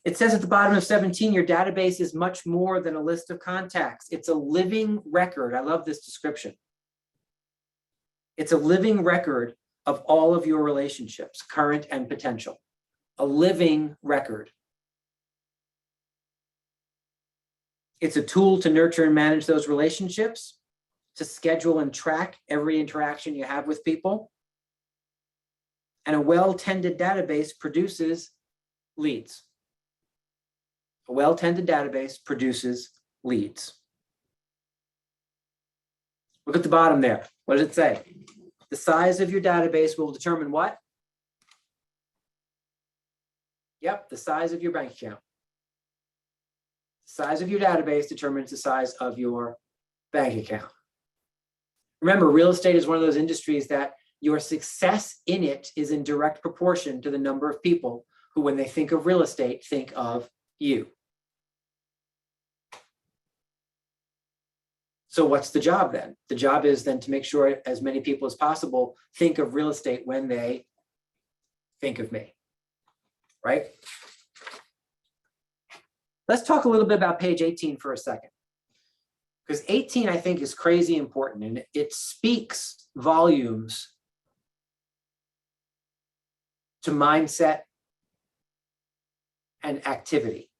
It says at the bottom of 17, your database is much more than a list of contacts. It's a living record. I love this description. It's a living record of all of your relationships, current and potential. A living record. It's a tool to nurture and manage those relationships, to schedule and track every interaction you have with people. And a well-tended database produces leads. A well-tended database produces leads. Look at the bottom there. What does it say? The size of your database will determine what? Yep, the size of your bank account. The size of your database determines the size of your bank account. Remember, real estate is one of those industries that your success in it is in direct proportion to the number of people who, when they think of real estate, think of you. So what's the job then? The job is then to make sure as many people as possible think of real estate when they think of me, right? Let's talk a little bit about page 18 for a second. Because 18, I think, is crazy important, and it speaks volumes to mindset and activity.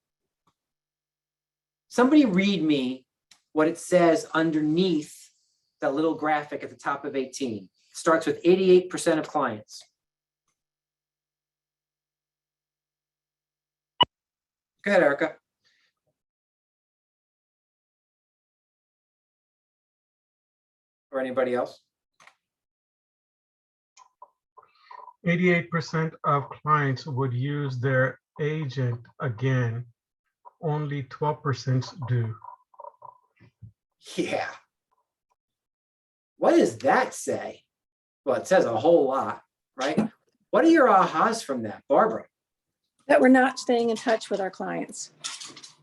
Somebody read me what it says underneath that little graphic at the top of 18. It starts with 88% of clients. Go ahead, Erica. Or anybody else? 88% of clients would use their agent again. Only 12% do. Yeah. What does that say? Well, it says a whole lot, right? What are your ahas from that, Barbara? That we're not staying in touch with our clients.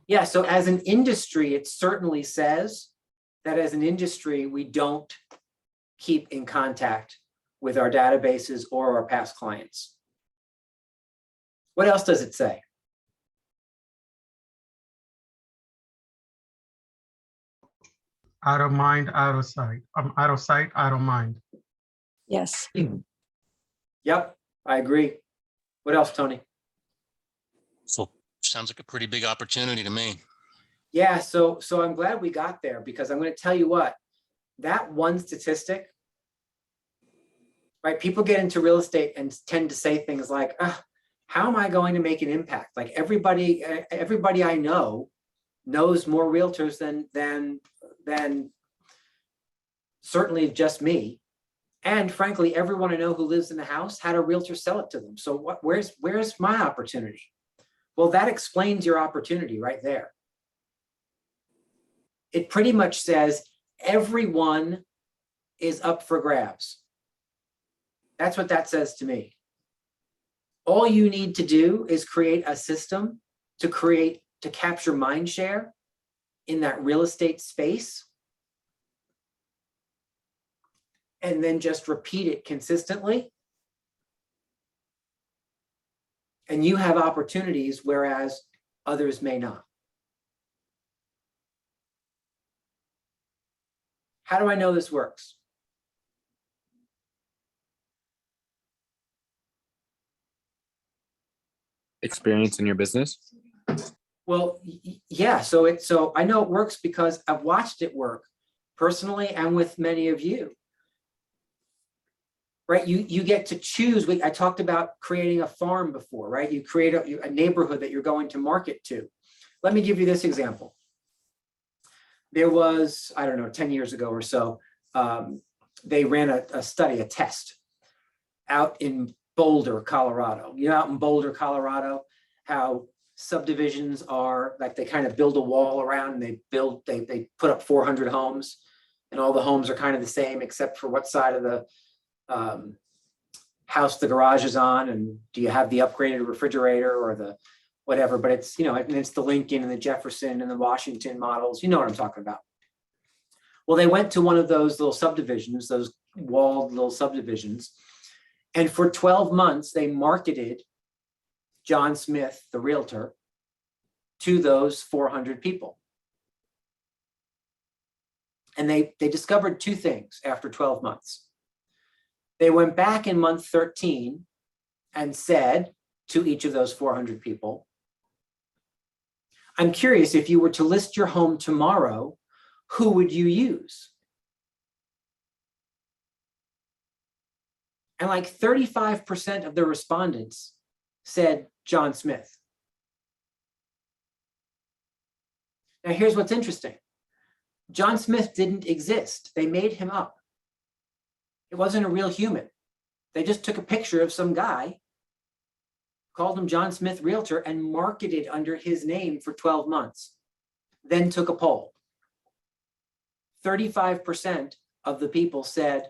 Yeah, so as an industry, it certainly says that as an industry, we don't keep in contact with our databases or our past clients. What else does it say? Out of mind, out of sight. Out of sight, out of mind. Yes. Yep, I agree. What else, Tony? So sounds like a pretty big opportunity to me. Yeah, so I'm glad we got there, because I'm going to tell you what, that one statistic, right? People get into real estate and tend to say things like, how am I going to make an impact? Like everybody I know knows more realtors than certainly just me. And frankly, everyone I know who lives in the house had a realtor sell it to them. So where's my opportunity? Well, that explains your opportunity right there. It pretty much says everyone is up for grabs. That's what that says to me. All you need to do is create a system to capture mind share in that real estate space, and then just repeat it consistently. And you have opportunities, whereas others may not. How do I know this works? Experience in your business? Well, yeah, so I know it works because I've watched it work personally and with many of you. Right, you get to choose. I talked about creating a farm before, right? You create a neighborhood that you're going to market to. Let me give you this example. There was, I don't know, 10 years ago or so, they ran a study, a test out in Boulder, Colorado. You know, out in Boulder, Colorado, how subdivisions are like, they kind of build a wall around and they put up 400 homes, and all the homes are kind of the same except for what side of the house the garage is on, and do you have the upgraded refrigerator or the whatever. But it's, you know, and it's the Lincoln and the Jefferson and the Washington models. You know what I'm talking about. Well, they went to one of those little subdivisions, those walled little subdivisions, and for 12 months they marketed John Smith, the realtor, to those 400 people. And they discovered two things after 12 months. They went back in month 13 and said to each of those 400 people, I'm curious, if you were to list your home tomorrow, who would you use? And like 35% of the respondents said John Smith. Now, here's what's interesting. John Smith didn't exist. They made him up. It wasn't a real human. They just took a picture of some guy, called him John Smith Realtor, and marketed under his name for 12 months. Then took a poll. 35% of the people said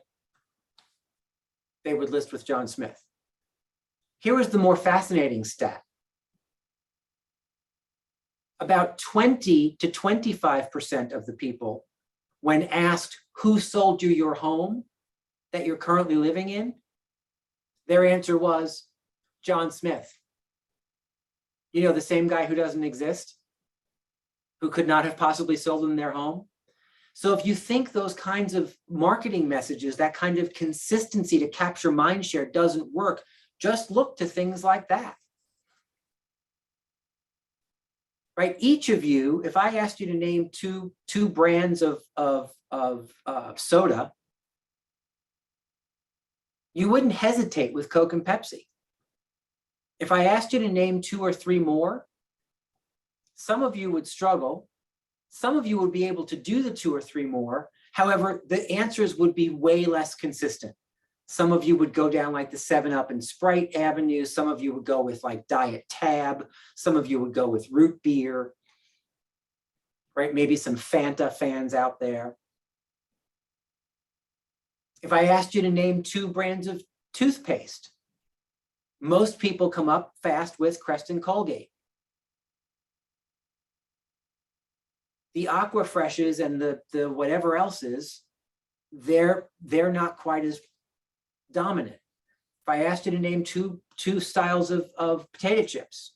they would list with John Smith. Here was the more fascinating stat. About 20 to 25% of the people, when asked who sold you your home that you're currently living in, their answer was John Smith. You know, the same guy who doesn't exist, who could not have possibly sold them their home. So if you think those kinds of marketing messages, that kind of consistency to capture mind share doesn't work, just look to things like that. Right? Each of you, if I asked you to name two brands of soda, you wouldn't hesitate with Coke and Pepsi. If I asked you to name 2 or 3 more, some of you would struggle. Some of you would be able to do the 2 or 3 more. However, the answers would be way less consistent. Some of you would go down like the 7-Up and Sprite avenue. Some of you would go with like Diet Tab. Some of you would go with root beer, right? Maybe some Fanta fans out there. If I asked you to name 2 brands of toothpaste, most people come up fast with Crest and Colgate. The Aquafreshes and the whatever else is, they're not quite as dominant. If I asked you to name two styles of potato chips,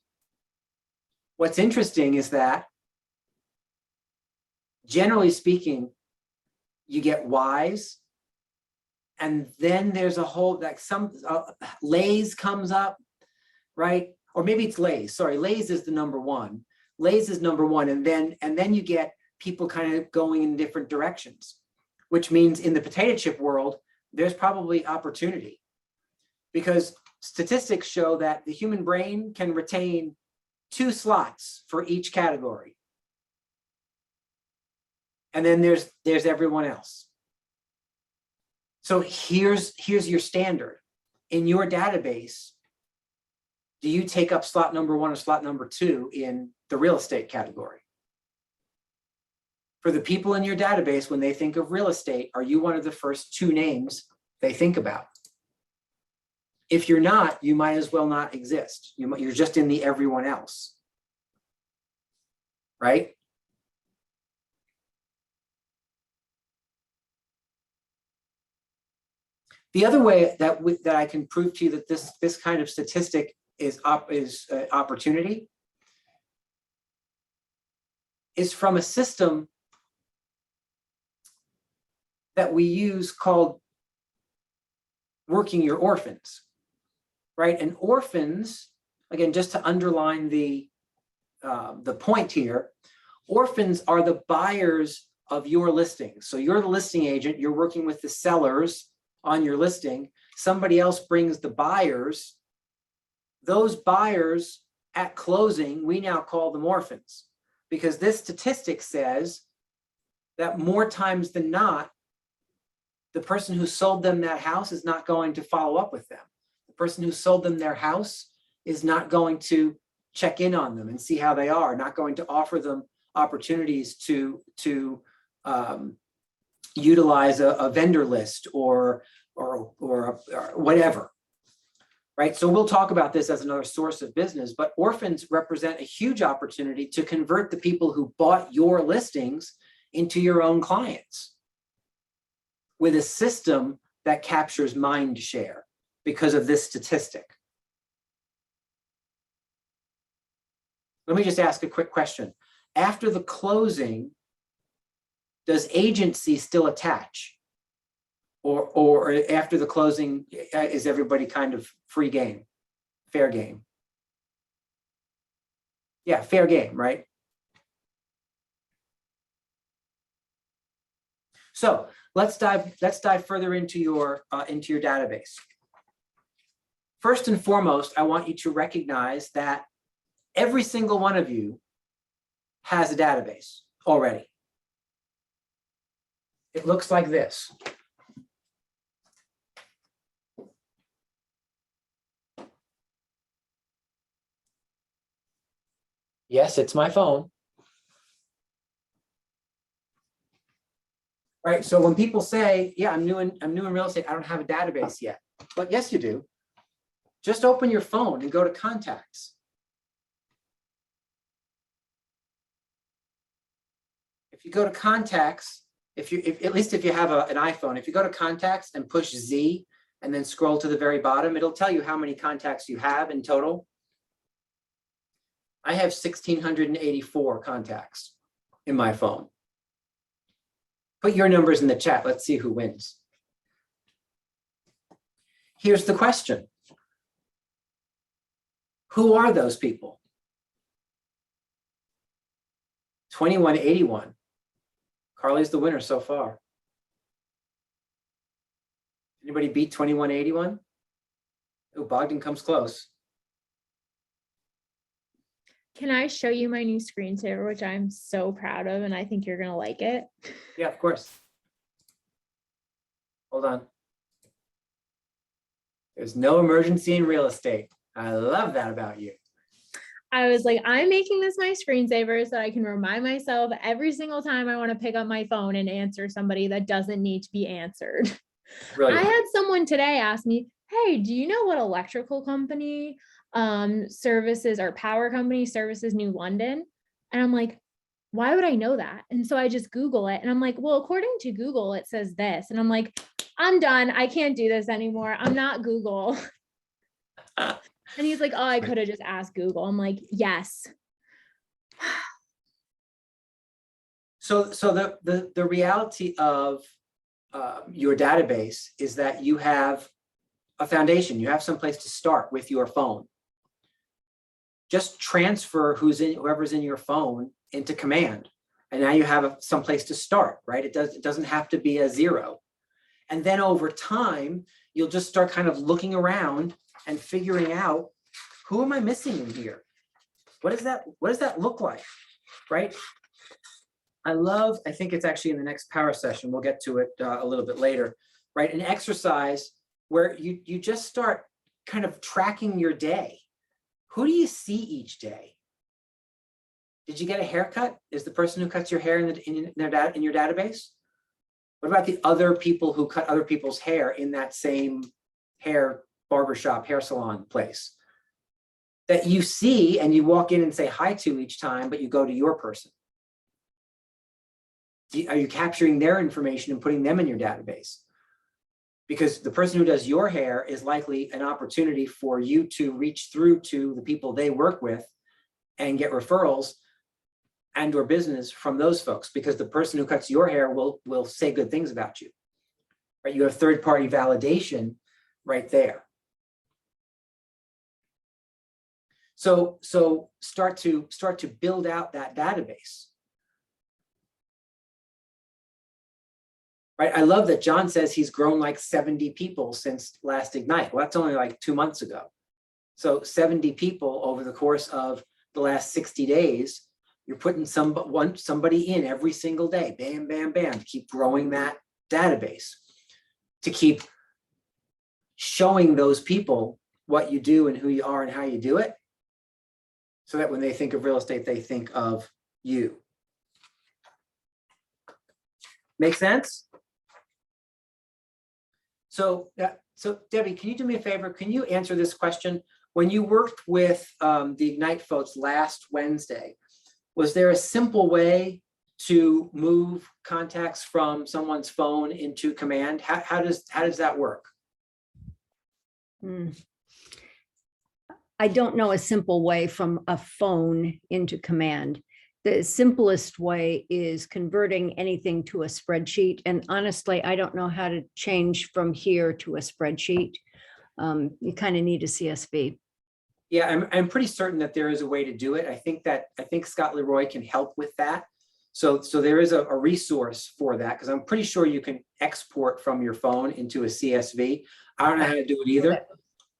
what's interesting is that, generally speaking, you get Y's, and then there's a whole, like some Lay's comes up, right? Or maybe it's Lay's. Sorry, Lay's is the number one. Lay's is number one, and then you get people kind of going in different directions, which means in the potato chip world, there's probably opportunity, because statistics show that the human brain can retain 2 slots for each category. And then there's everyone else. So here's your standard. In your database, do you take up slot number 1 or slot number 2 in the real estate category? For the people in your database, when they think of real estate, are you one of the first 2 names they think about? If you're not, you might as well not exist. You're just in the everyone else, right? The other way that I can prove to you that this kind of statistic is opportunity is from a system that we use called working your orphans, right? And orphans, again, just to underline the point here, orphans are the buyers of your listings. So you're the listing agent, you're working with the sellers on your listing, somebody else brings the buyers. Those buyers at closing, we now call them orphans, because this statistic says that more times than not, the person who sold them that house is not going to follow up with them. The person who sold them their house is not going to check in on them and see how they are, not going to offer them opportunities to utilize a vendor list or whatever, right? So we'll talk about this as another source of business, but orphans represent a huge opportunity to convert the people who bought your listings into your own clients with a system that captures mind share because of this statistic. Let me just ask a quick question. After the closing, does agency still attach? Or after the closing, is everybody kind of free game, fair game? Yeah, fair game, right? So let's dive further into your database. First and foremost, I want you to recognize that every single one of you has a database. already. It looks like this. Yes, it's my phone. Right, so when people say, yeah, I'm new in real estate, I don't have a database yet. But yes, you do. Just open your phone and go to contacts. If you go to contacts, at least if you have an iPhone, if you go to contacts and push Z and then scroll to the very bottom, it'll tell you how many contacts you have in total. I have 1,684 contacts in my phone. Put your numbers in the chat. Let's see who wins. Here's the question. Who are those people? 2181. Carly's the winner so far. Anybody beat 2181? Oh, Bogdan comes close. Can I show you my new screensaver, which I'm so proud of, and I think you're gonna like it? Yeah, of course. Hold on. There's no emergency in real estate. I love that about you. I was like, I'm making this my screensaver so I can remind myself every single time I want to pick up my phone and answer somebody that doesn't need to be answered. Brilliant. I had someone today ask me, hey, do you know what electrical company services or power company services New London? And I'm like, why would I know that? And so I just Google it and I'm like, well, according to Google, it says this. And I'm like, I'm done. I can't do this anymore. I'm not Google. And he's like, oh, I could have just asked Google. I'm like, yes. So the reality of your database is that you have a foundation. You have some place to start with your phone. Just transfer whoever's in your phone into command. And now you have some place to start, right? It doesn't have to be a zero. And then over time, you'll just start kind of looking around and figuring out, who am I missing in here? What does that look like, right? I think it's actually in the next power session, we'll get to it a little bit later, right? An exercise where you just start kind of tracking your day. Who do you see each day? Did you get a haircut? Is the person who cuts your hair in your database? What about the other people who cut other people's hair in that same hair barbershop, hair salon place? That you see and you walk in and say hi to each time, but you go to your person. Are you capturing their information and putting them in your database? Because the person who does your hair is likely an opportunity for you to reach through to the people they work with and get referrals and or business from those folks, because the person who cuts your hair will say good things about you, right? You have third-party validation right there. So start to build out that database. Right? I love that John says he's grown like 70 people since last Ignite. Well, that's only like 2 months ago. So 70 people over the course of the last 60 days, you're putting somebody in every single day, bam, bam, bam, keep growing that database, to keep showing those people what you do and who you are and how you do it, so that when they think of real estate, they think of you. Make sense? So Debbie, can you do me a favor? Can you answer this question? When you worked with the Ignite folks last Wednesday, was there a simple way to move contacts from someone's phone into command? How does that work? I don't know a simple way from a phone into command. The simplest way is converting anything to a spreadsheet. And honestly, I don't know how to change from here to a spreadsheet. You kind of need a CSV. Yeah, I'm pretty certain that there is a way to do it. I think Scott Leroy can help with that. So there is a resource for that, because I'm pretty sure you can export from your phone into a CSV. I don't know how to do it either.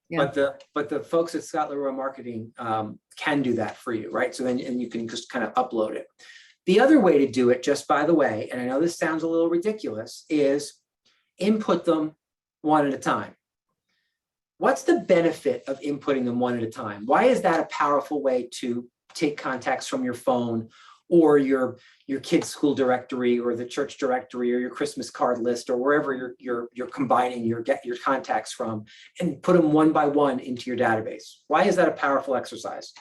Yeah. But the folks at Scott Leroy Marketing can do that for you, right? So then you can just kind of upload it. The other way to do it, just by the way, and I know this sounds a little ridiculous, is input them one at a time. What's the benefit of inputting them one at a time? Why is that a powerful way to take contacts from your phone or your kid's school directory or the church directory or your Christmas card list or wherever you're combining your contacts from, and put them one by one into your database? Why is that a powerful exercise?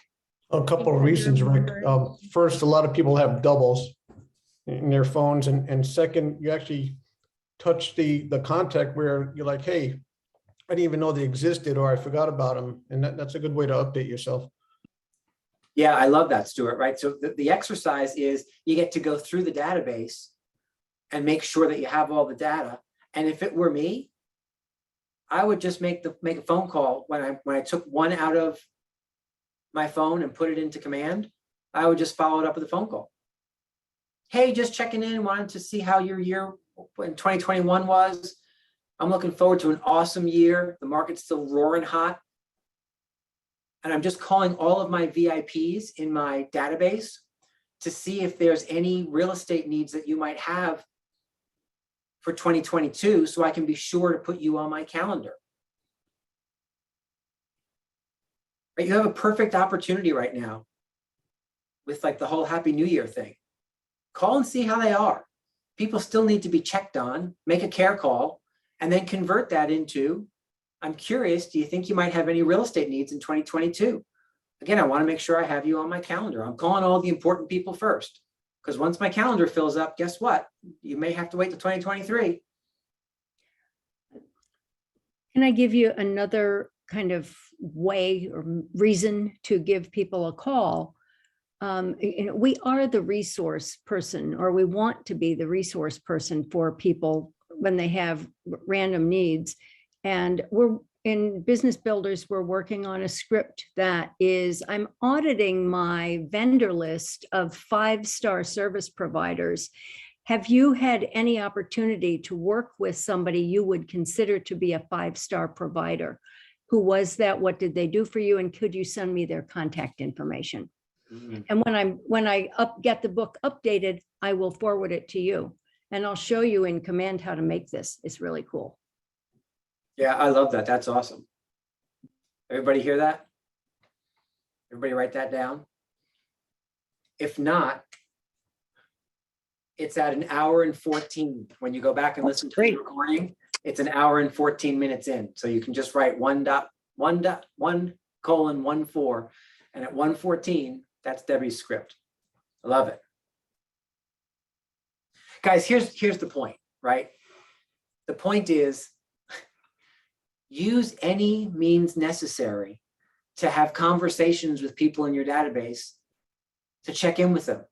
A couple of Because reasons, you're Rick. remembered. First, a lot of people have doubles in their phones, and second, you actually touch the contact where you're like, hey, I didn't even know they existed, or I forgot about them, and that's a good way to update yourself. Yeah, I love that, Stuart, right? So the exercise is you get to go through the database and make sure that you have all the data. And if it were me, I would just make a phone call when I took one out of my phone and put it into command. I would just follow it up with a phone call. Hey, just checking in, wanted to see how your year in 2021 was. I'm looking forward to an awesome year. The market's still roaring hot. And I'm just calling all of my VIPs in my database to see if there's any real estate needs that you might have for 2022, so I can be sure to put you on my calendar. Right? You have a perfect opportunity right now with like the whole Happy New Year thing. Call and see how they are. People still need to be checked on, make a care call, and then convert that into, I'm curious, do you think you might have any real estate needs in 2022? Again, I want to make sure I have you on my calendar. I'm calling all the important people first, because once my calendar fills up, guess what? You may have to wait till 2023. Can I give you another kind of way or reason to give people a call? We are the resource person, or we want to be the resource person for people when they have random needs. And we're in Business Builders, we're working on a script that is, I'm auditing my vendor list of 5-star service providers. Have you had any opportunity to work with somebody you would consider to be a 5-star provider? Who was that? What did they do for you? And could you send me their contact information? And when I get the book updated, I will forward it to you, and I'll show you in command how to make this. It's really cool. Yeah, I love that. That's awesome. Everybody hear that? Everybody write that down? If not, it's at 1 hour and 14. When you go back and listen to the recording, it's 1 hour and 14 minutes in. So you can just write 1.1:14. And at 1:14, that's Debbie's script. I love it. Guys, here's the point, right? The point is, use any means necessary to have conversations with people in your database, to check in with them,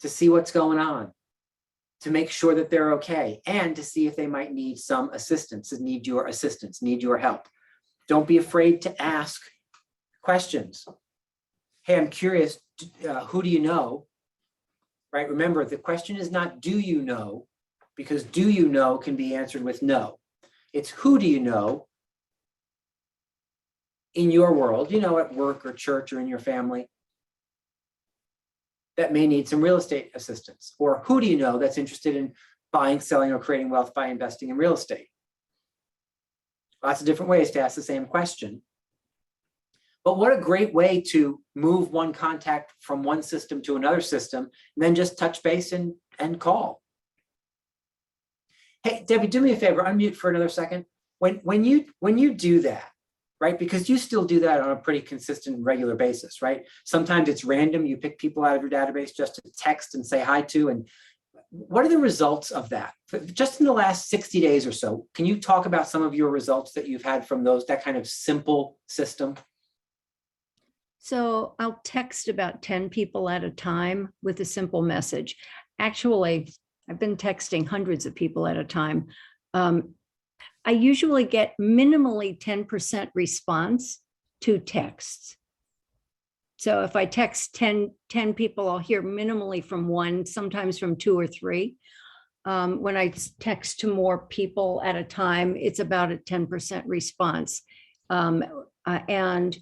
to see what's going on, to make sure that they're okay, and to see if they might need some assistance, need your assistance, need your help. Don't be afraid to ask questions. Hey, I'm curious, who do you know? Right? Remember, the question is not do you know, because do you know can be answered with no. It's who do you know in your world, at work or church or in your family, that may need some real estate assistance? Or who do you know that's interested in buying, selling, or creating wealth by investing in real estate? Lots of different ways to ask the same question. But what a great way to move one contact from one system to another system, and then just touch base and call. Hey, Debbie, do me a favor, unmute for another second. When you do that, right? Because you still do that on a pretty consistent and regular basis, right? Sometimes it's random. You pick people out of your database just to text and say hi to. And what are the results of that? Just in the last 60 days or so, can you talk about some of your results that you've had from that kind of simple system? So I'll text about 10 people at a time with a simple message. Actually, I've been texting hundreds of people at a time. I usually get minimally 10% response to texts. So if I text 10 people, I'll hear minimally from one, sometimes from 2 or 3. When I text to more people at a time, it's about a 10% response. And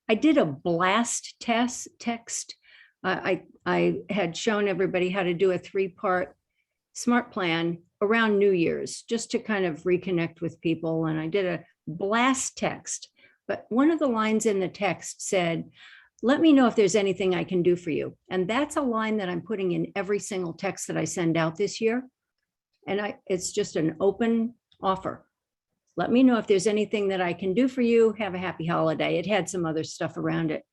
I did a blast text I had shown everybody how to do a 3-part SMART plan around New Year's, just to kind of reconnect with people. And I did a blast text, but one of the lines in the text said, "Let me know if there's anything I can do for you." And that's a line that I'm putting in every single text that I send out this year. And it's just an open offer. Let me know if there's anything that I can do for you. Have a happy holiday. It had some other stuff around it.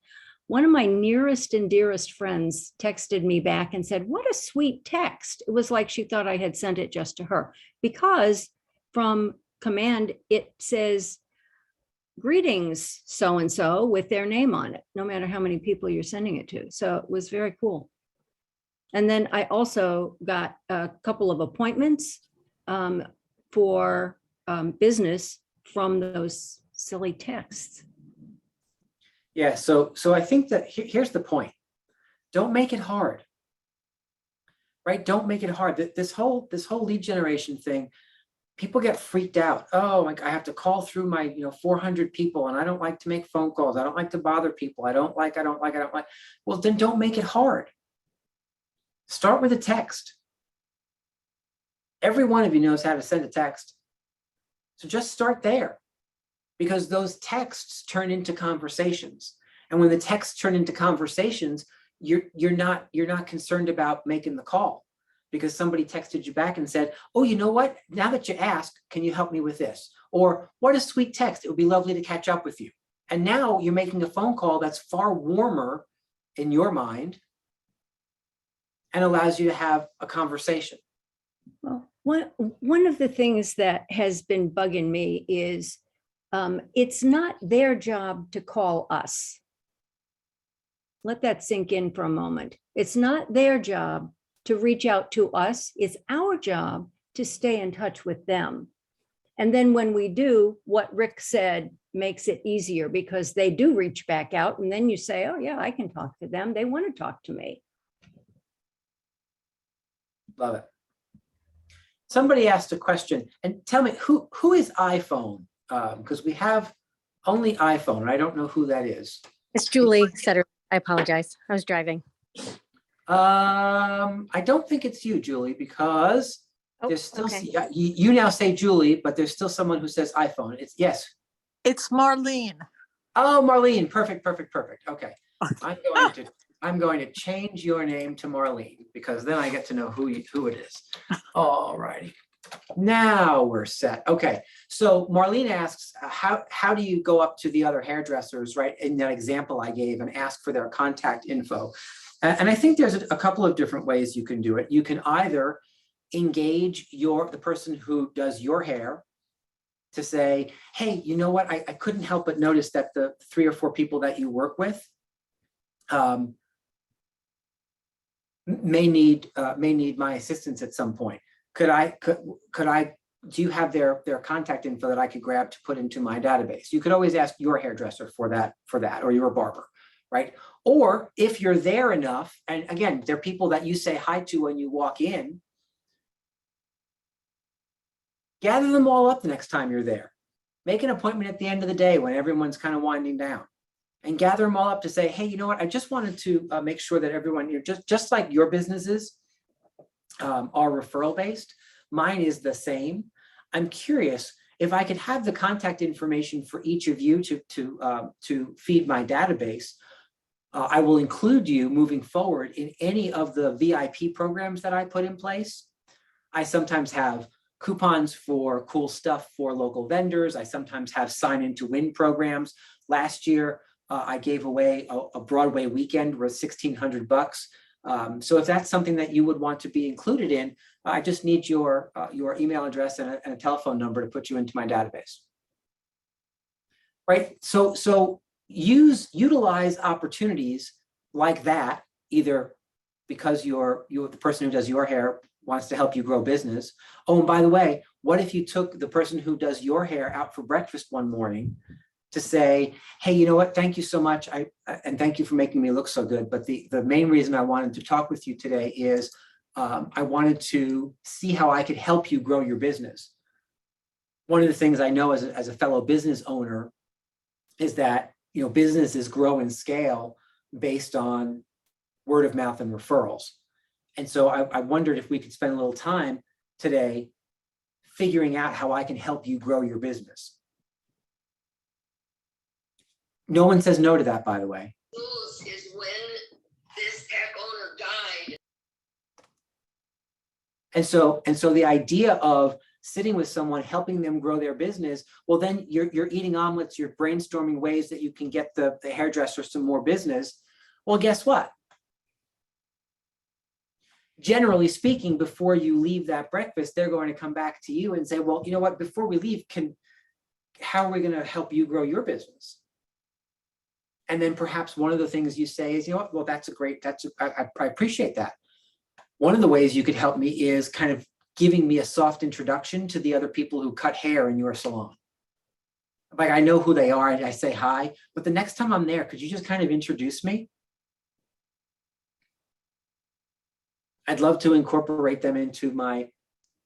One of my nearest and dearest friends texted me back and said, "What a sweet text." It was like she thought I had sent it just to her, because from command, it says, "Greetings, so-and-so," with their name on it, no matter how many people you're sending it to. So it was very cool. And then I also got a couple of appointments for business from those silly texts. Yeah, so I think that here's the point. Don't make it hard. Right? Don't make it hard. This whole lead generation thing, people get freaked out. Oh, like I have to call through my 400 people, and I don't like to make phone calls. I don't like to bother people. I don't like. Well, then don't make it hard. Start with a text. Every one of you knows how to send a text. So just start there, because those texts turn into conversations. And when the texts turn into conversations, you're not concerned about making the call, because somebody texted you back and said, "Oh, you know what? Now that you ask, can you help me with this?" Or, "What a sweet text. It would be lovely to catch up with you." And now you're making a phone call that's far warmer in your mind and allows you to have a conversation. Well, one of the things that has been bugging me is it's not their job to call us. Let that sink in for a moment. It's not their job to reach out to us. It's our job to stay in touch with them. And then when we do, what Rick said makes it easier, because they do reach back out, and then you say, "Oh yeah, I can talk to them. They want to talk to me." Love it. Somebody asked a question, and tell me who is iPhone? Because we have only iPhone, and I don't know who that is. It's Julie Setter. I apologize. I was driving. I don't think it's you, Julie, because there's still okay. you now say Julie, but there's still someone who says iPhone. It's yes. It's Marlene. Oh, Marlene. Perfect. Okay. I'm going to change your name to Marlene, because then I get to know who it is. All righty. Now we're set. Okay. So Marlene asks, how do you go up to the other hairdressers, right, in that example I gave, and ask for their contact info? And I think there's a couple of different ways you can do it. You can either engage the person who does your hair to say, "Hey, you know what? I couldn't help but notice that the 3 or 4 people that you work with may need my assistance at some point. Could I do you have their contact info that I could grab to put into my database?" You could always ask your hairdresser for that, or your barber, right? Or if you're there enough, and again, they're people that you say hi to when you walk in, gather them all up the next time you're there. Make an appointment at the end of the day when everyone's kind of winding down, and gather them all up to say, "Hey, you know what? I just wanted to make sure that everyone, just like your businesses are referral based, mine is the same. I'm curious if I could have the contact information for each of you to feed my database. I will include you moving forward in any of the VIP programs that I put in place. I sometimes have coupons for cool stuff for local vendors. I sometimes have sign in to win programs. Last year, I gave away a Broadway weekend worth $1,600. So if that's something that you would want to be included in, I just need your email address and a telephone number to put you into my database. Right? So utilize opportunities like that, either because the person who does your hair wants to help you grow business. Oh, and by the way, what if you took the person who does your hair out for breakfast one morning to say, "Hey, you know what? Thank you so much. And thank you for making me look so good. But the main reason I wanted to talk with you today is I wanted to see how I could help you grow your business." One of the things I know as a fellow business owner is that businesses grow in scale based on word of mouth and referrals. And so I wondered if we could spend a little time today figuring out how I can help you grow your business. No one says no to that, by the way. Is when this tech owner died. And so the idea of sitting with someone, helping them grow their business, well, then you're eating omelets, you're brainstorming ways that you can get the hairdresser some more business. Well, guess what? Generally speaking, before you leave that breakfast, they're going to come back to you and say, well, you know what, before we leave, how are we going to help you grow your business? And then perhaps one of the things you say is, you know what, well, I appreciate that. One of the ways you could help me is kind of giving me a soft introduction to the other people who cut hair in your salon. Like, I know who they are and I say hi, but the next time I'm there, could you just kind of introduce me? I'd love to incorporate them into my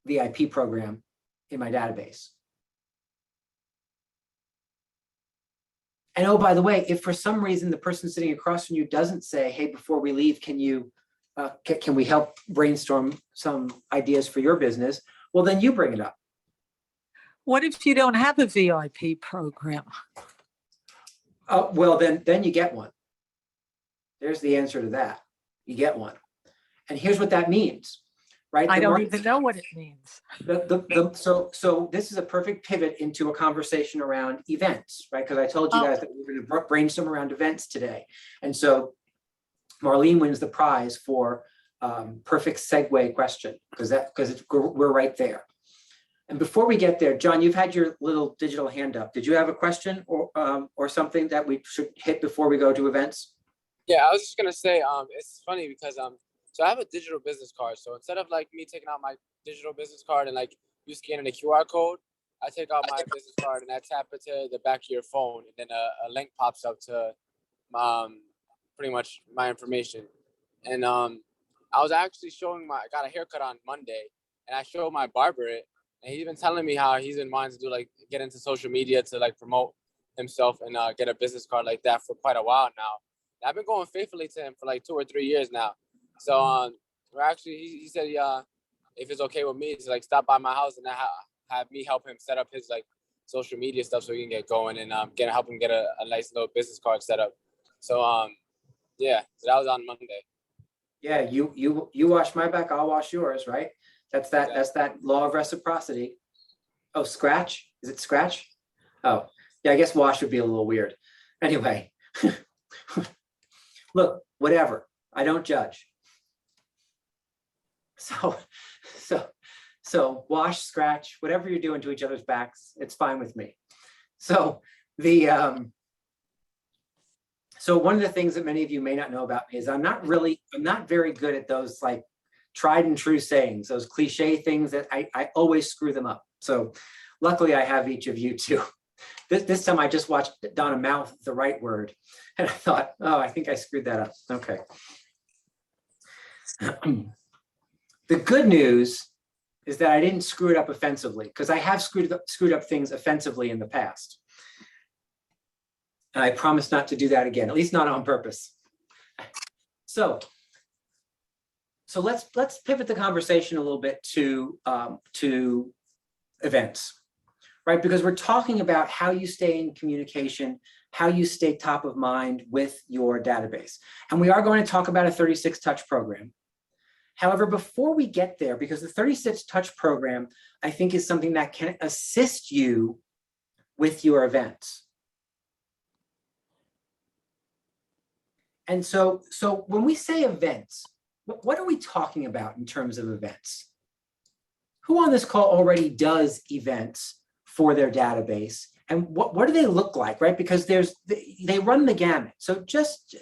VIP program in my database. And oh, by the way, if for some reason the person sitting across from you doesn't say, hey, before we leave, can we help brainstorm some ideas for your business? Well, then you bring it up. What if you don't have a VIP program? Well, then you get one. There's the answer to that. You get one. And here's what that means, right? I don't even know what it means. So this is a perfect pivot into a conversation around events, right? Because I told you guys that we were going to brainstorm around events today. And so Marlene wins the prize for perfect segue question, because we're right there. And before we get there, John, you've had your little digital hand up. Did you have a question or something that we should hit before we go to events? Yeah, I was just gonna say, it's funny because so I have a digital business card. So instead of like me taking out my digital business card and like you scanning the QR code, I take out my business card and I tap it to the back of your phone, and then a link pops up to pretty much my information. And I was actually I got a haircut on Monday, and I showed my barber it, and he's been telling me how he's in mind to do like get into social media to like promote himself and get a business card like that for quite a while now. And I've been going faithfully to him for like 2 or 3 years now. So we're actually he said if it's okay with me to like stop by my house and have me help him set up his like social media stuff so he can get going and help him get a nice little business card set up. So yeah, so that was on Monday. Yeah, you wash my back, I'll wash yours, right? That's that law of reciprocity. Oh, scratch? Is it scratch? Oh, yeah, I guess wash would be a little weird. Anyway, look, whatever. I don't judge. So wash, scratch, whatever you're doing to each other's backs, it's fine with me. So so one of the things that many of you may not know about me is I'm not very good at those like tried and true sayings, those cliche things that I always screw them up. So luckily I have each of you too. This time I just watched Donna mouth the right word and I thought, oh, I think I screwed that up. Okay. The good news is that I didn't screw it up offensively, because I have screwed up things offensively in the past. And I promise not to do that again, at least not on purpose. So let's pivot the conversation a little bit to events, right? Because we're talking about how you stay in communication, how you stay top of mind with your database. And we are going to talk about a 36 touch program. However, before we get there, because the 36 touch program, I think is something that can assist you with your events. And so when we say events, what are we talking about in terms of events? Who on this call already does events for their database? And what do they look like, right? Because they run the gamut. So just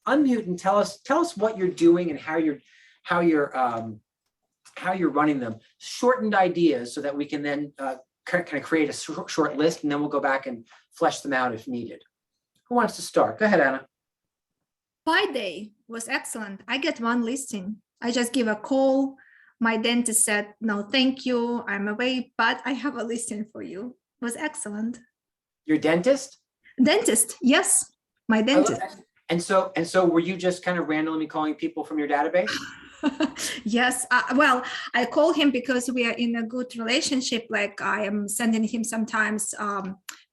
unmute and tell us what you're doing and how you're running them. Shortened ideas so that we can then kind of create a short list, and then we'll go back and flesh them out if needed. Who wants to start? Go ahead, Anna. Pi Day was excellent. I get one listing. I just give a call. My dentist said, no, thank you. I'm away, but I have a listing for you. It was excellent. Your dentist? Dentist, yes, my dentist. And so were you just kind of randomly calling people from your database? Yes, well, I call him because we are in a good relationship. Like I am sending him sometimes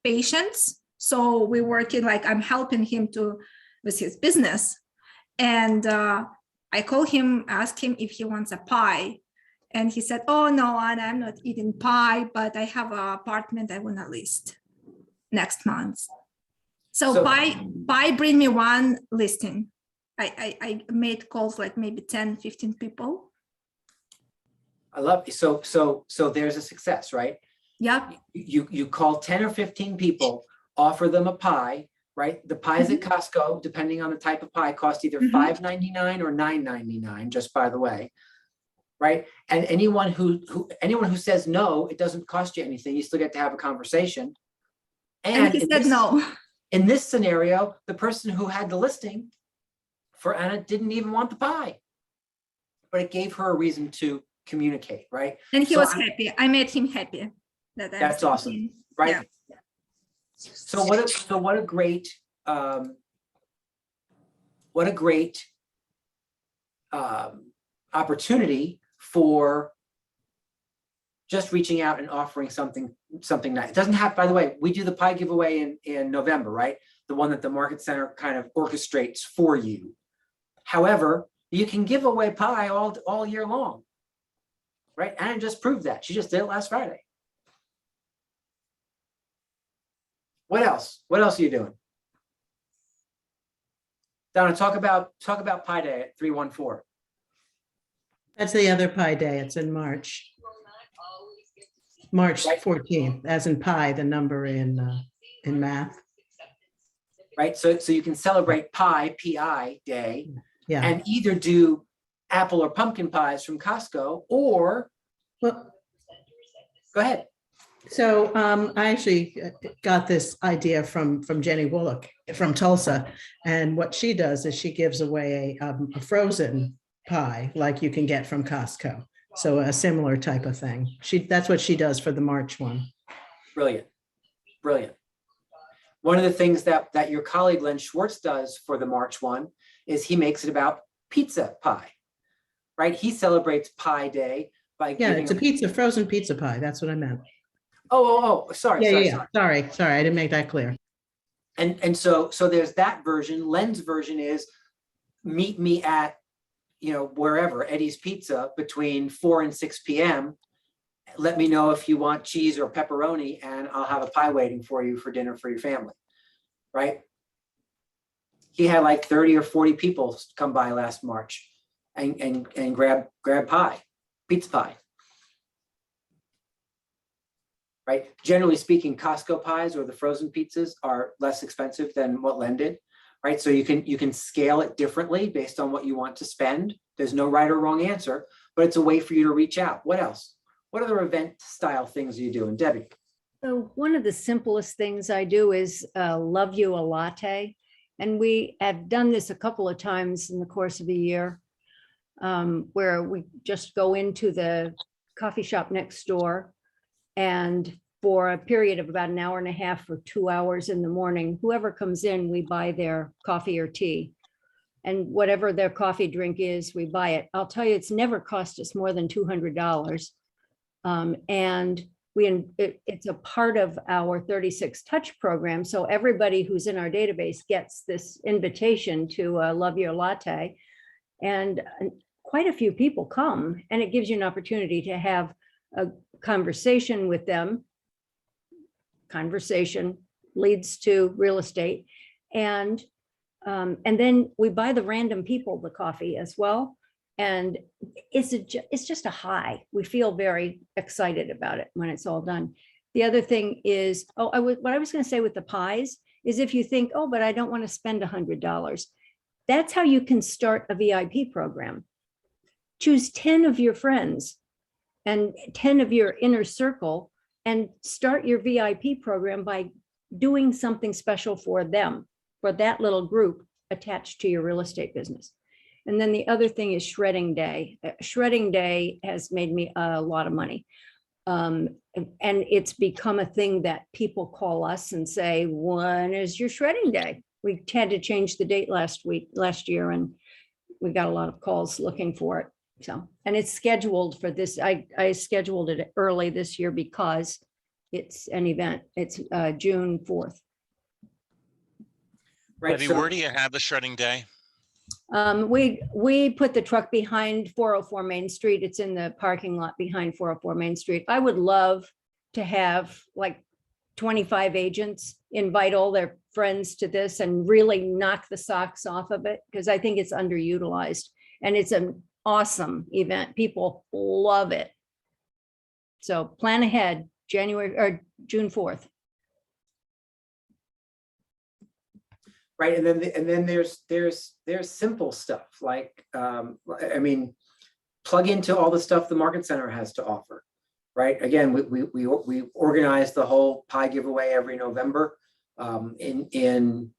patients. So we working like I'm helping him with his business. And I call him, ask him if he wants a pie. And he said, oh no, Anna, I'm not eating pie, but I have an apartment I want to list next month. So pie bring me one listing. I made calls like maybe 10, 15 people. I love it. So there's a success, right? Yeah. You call 10 or 15 people, offer them a pie, right? The pies at Costco, depending on the type of pie, cost either $5.99 or $9.99, just by the way, right? And anyone who says no, it doesn't cost you anything. You still get to have a conversation. And he said no. In this scenario, the person who had the listing for Anna didn't even want the pie, but it gave her a reason to communicate, right? And he was happy. I made him happy. That's awesome, right? Yeah. So what a great opportunity for just reaching out and offering something nice. It doesn't have, by the way, we do the pie giveaway in November, right? The one that the Market Center kind of orchestrates for you. However, you can give away pie all year long, right? Anna just proved that. She just did it last Friday. What else? What else are you doing? Donna, talk about Pie Day at 314. That's the other Pi Day. It's in March. March 14th, as in pi, the number in math. Right. So you can celebrate Pi, P-I Day, Yeah. and either do apple or pumpkin pies from Costco, or well, go ahead. So I actually got this idea from Jenny Bullock from Tulsa, and what she does is she gives away a frozen pie like you can get from Costco. So a similar type of thing. That's what she does for the March one. Brilliant, brilliant. One of the things that your colleague Len Schwartz does for the March one is he makes it about pizza pie, right? He celebrates Pie Day by giving it's a frozen pizza pie. That's what I meant. Sorry. Sorry. I didn't make that clear. And so there's that version. Len's version is meet me at, wherever, Eddie's Pizza between 4 and 6 p.m. Let me know if you want cheese or pepperoni, and I'll have a pie waiting for you for dinner for your family, right? He had like 30 or 40 people come by last March and grab pie, pizza pie. Right? Generally speaking, Costco pies or the frozen pizzas are less expensive than what Len did, right? So you can scale it differently based on what you want to spend. There's no right or wrong answer, but it's a way for you to reach out. What else? What other event style things are you doing, Debbie? So one of the simplest things I do is love you a latte. And we have done this a couple of times in the course of a year, where we just go into the coffee shop next door, and for a period of about an hour and a half or 2 hours in the morning, whoever comes in, we buy their coffee or tea. And whatever their coffee drink is, we buy it. I'll tell you, it's never cost us more than $200. And it's a part of our 36 Touch program. So everybody who's in our database gets this invitation to love your latte. And quite a few people come, and it gives you an opportunity to have a conversation with them. Conversation leads to real estate. And then we buy the random people the coffee as well. And it's just a high. We feel very excited about it when it's all done. The other thing is, what I was going to say with the pies is, if you think, oh, but I don't want to spend $100, that's how you can start a VIP program. Choose 10 of your friends and 10 of your inner circle, and start your VIP program by doing something special for them, for that little group attached to your real estate business. And then the other thing is shredding day. Shredding day has made me a lot of money. And it's become a thing that people call us and say, when is your shredding day? We had to change the date last year, and we got a lot of calls looking for it. So, and it's scheduled for this. I scheduled it early this year because it's an event. It's June 4th. Right. Debbie, So, where do you have the shredding day? We put the truck behind 404 Main Street. It's in the parking lot behind 404 Main Street. I would love to have like 25 agents invite all their friends to this and really knock the socks off of it, because I think it's underutilized and it's an awesome event. People love it. So plan ahead, January or June 4th. right. And then there's simple stuff like, I mean, plug into all the stuff the Market Center has to offer, right? Again, we organize the whole pie giveaway every November. In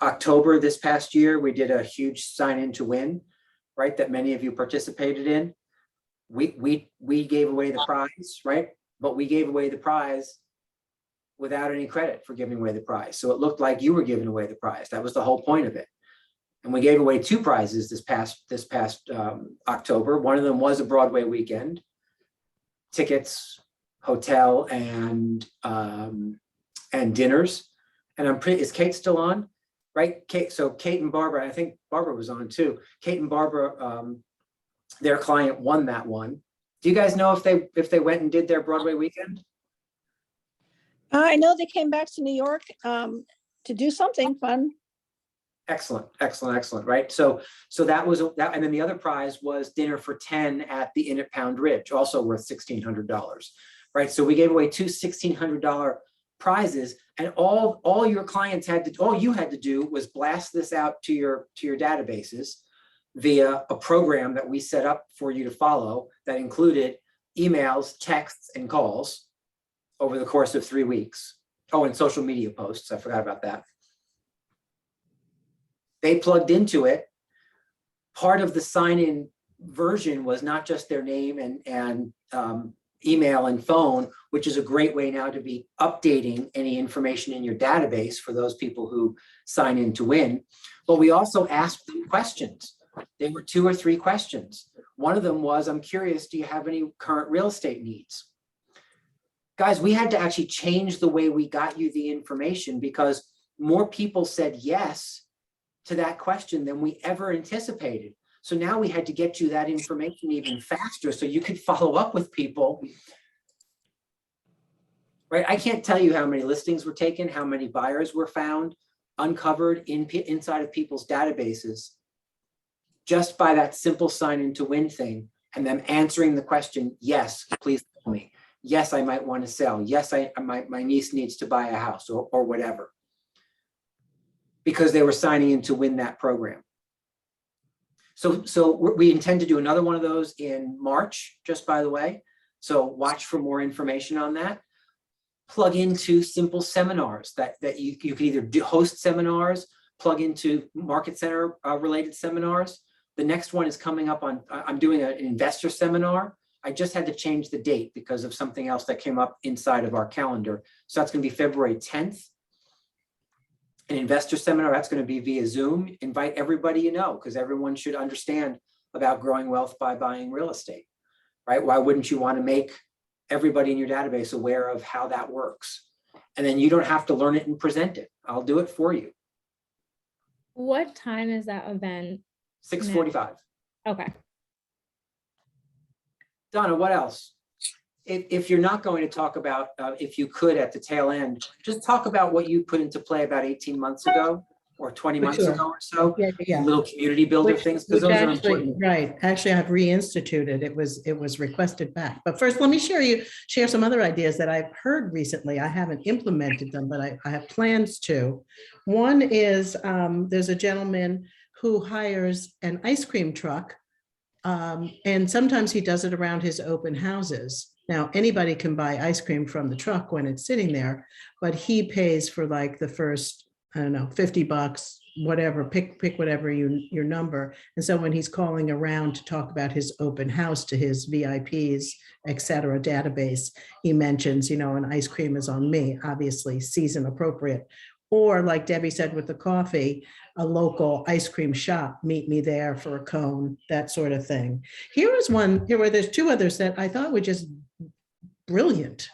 October this past year, we did a huge sign in to win, right? That many of you participated in. We gave away the prize, right? But we gave away the prize without any credit for giving away the prize. So it looked like you were giving away the prize. That was the whole point of it. And we gave away 2 prizes this past October. One of them was a Broadway weekend, tickets, hotel, and dinners. And is Kate still on? Right, Kate. So Kate and Barbara, I think Barbara was on too. Kate and Barbara, their client won that one. Do you guys know if they went and did their Broadway weekend? I know they came back to New York to do something fun. Excellent, excellent, excellent. Right. So that was that, and then the other prize was dinner for 10 at the Inn at Pound Ridge, also worth $1,600. Right. So we gave away 2 $1,600 prizes, and all your clients all you had to do was blast this out to your databases via a program that we set up for you to follow that included emails, texts, and calls over the course of 3 weeks. Oh, and social media posts. I forgot about that. They plugged into it. Part of the sign-in version was not just their name and email and phone, which is a great way now to be updating any information in your database for those people who sign in to win. But we also asked them questions. There were 2 or 3 questions. One of them was, I'm curious, do you have any current real estate needs? Guys, we had to actually change the way we got you the information because more people said yes to that question than we ever anticipated. So now we had to get you that information even faster so you could follow up with people. Right? I can't tell you how many listings were taken, how many buyers were found, uncovered inside of people's databases, just by that simple sign in to win thing and them answering the question, yes, please tell me. Yes, I might want to sell. Yes, my niece needs to buy a house or whatever. Because they were signing in to win that program. So we intend to do another one of those in March, just by the way. So watch for more information on that. Plug into simple seminars that you can either host seminars, plug into Market Center related seminars. The next one is coming up on, I'm doing an investor seminar. I just had to change the date because of something else that came up inside of our calendar. So that's going to be February 10th. An investor seminar, that's going to be via Zoom. Invite everybody you know, because everyone should understand about growing wealth by buying real estate, right? Why wouldn't you want to make everybody in your database aware of how that works? And then you don't have to learn it and present it. I'll do it for you. What time is that event? 6:45. Okay. Donna, what else? If you're not going to talk about, if you could at the tail end, just talk about what you put into play about 18 months ago or 20 months Sure. ago or so. Yeah. Little community builder things, because those are important. Right. Actually, I've reinstituted. It was requested back. But first, let me share some other ideas that I've heard recently. I haven't implemented them, but I have plans to. One is there's a gentleman who hires an ice cream truck. And sometimes he does it around his open houses. Now, anybody can buy ice cream from the truck when it's sitting there, but he pays for like the first, I don't know, $50, whatever, pick whatever your number. And so when he's calling around to talk about his open house to his VIPs, et cetera, database, he mentions, an ice cream is on me, obviously season appropriate. Or like Debbie said with the coffee, a local ice cream shop, meet me there for a cone, that sort of thing. Here is one, here where there's two others that I thought were just brilliant.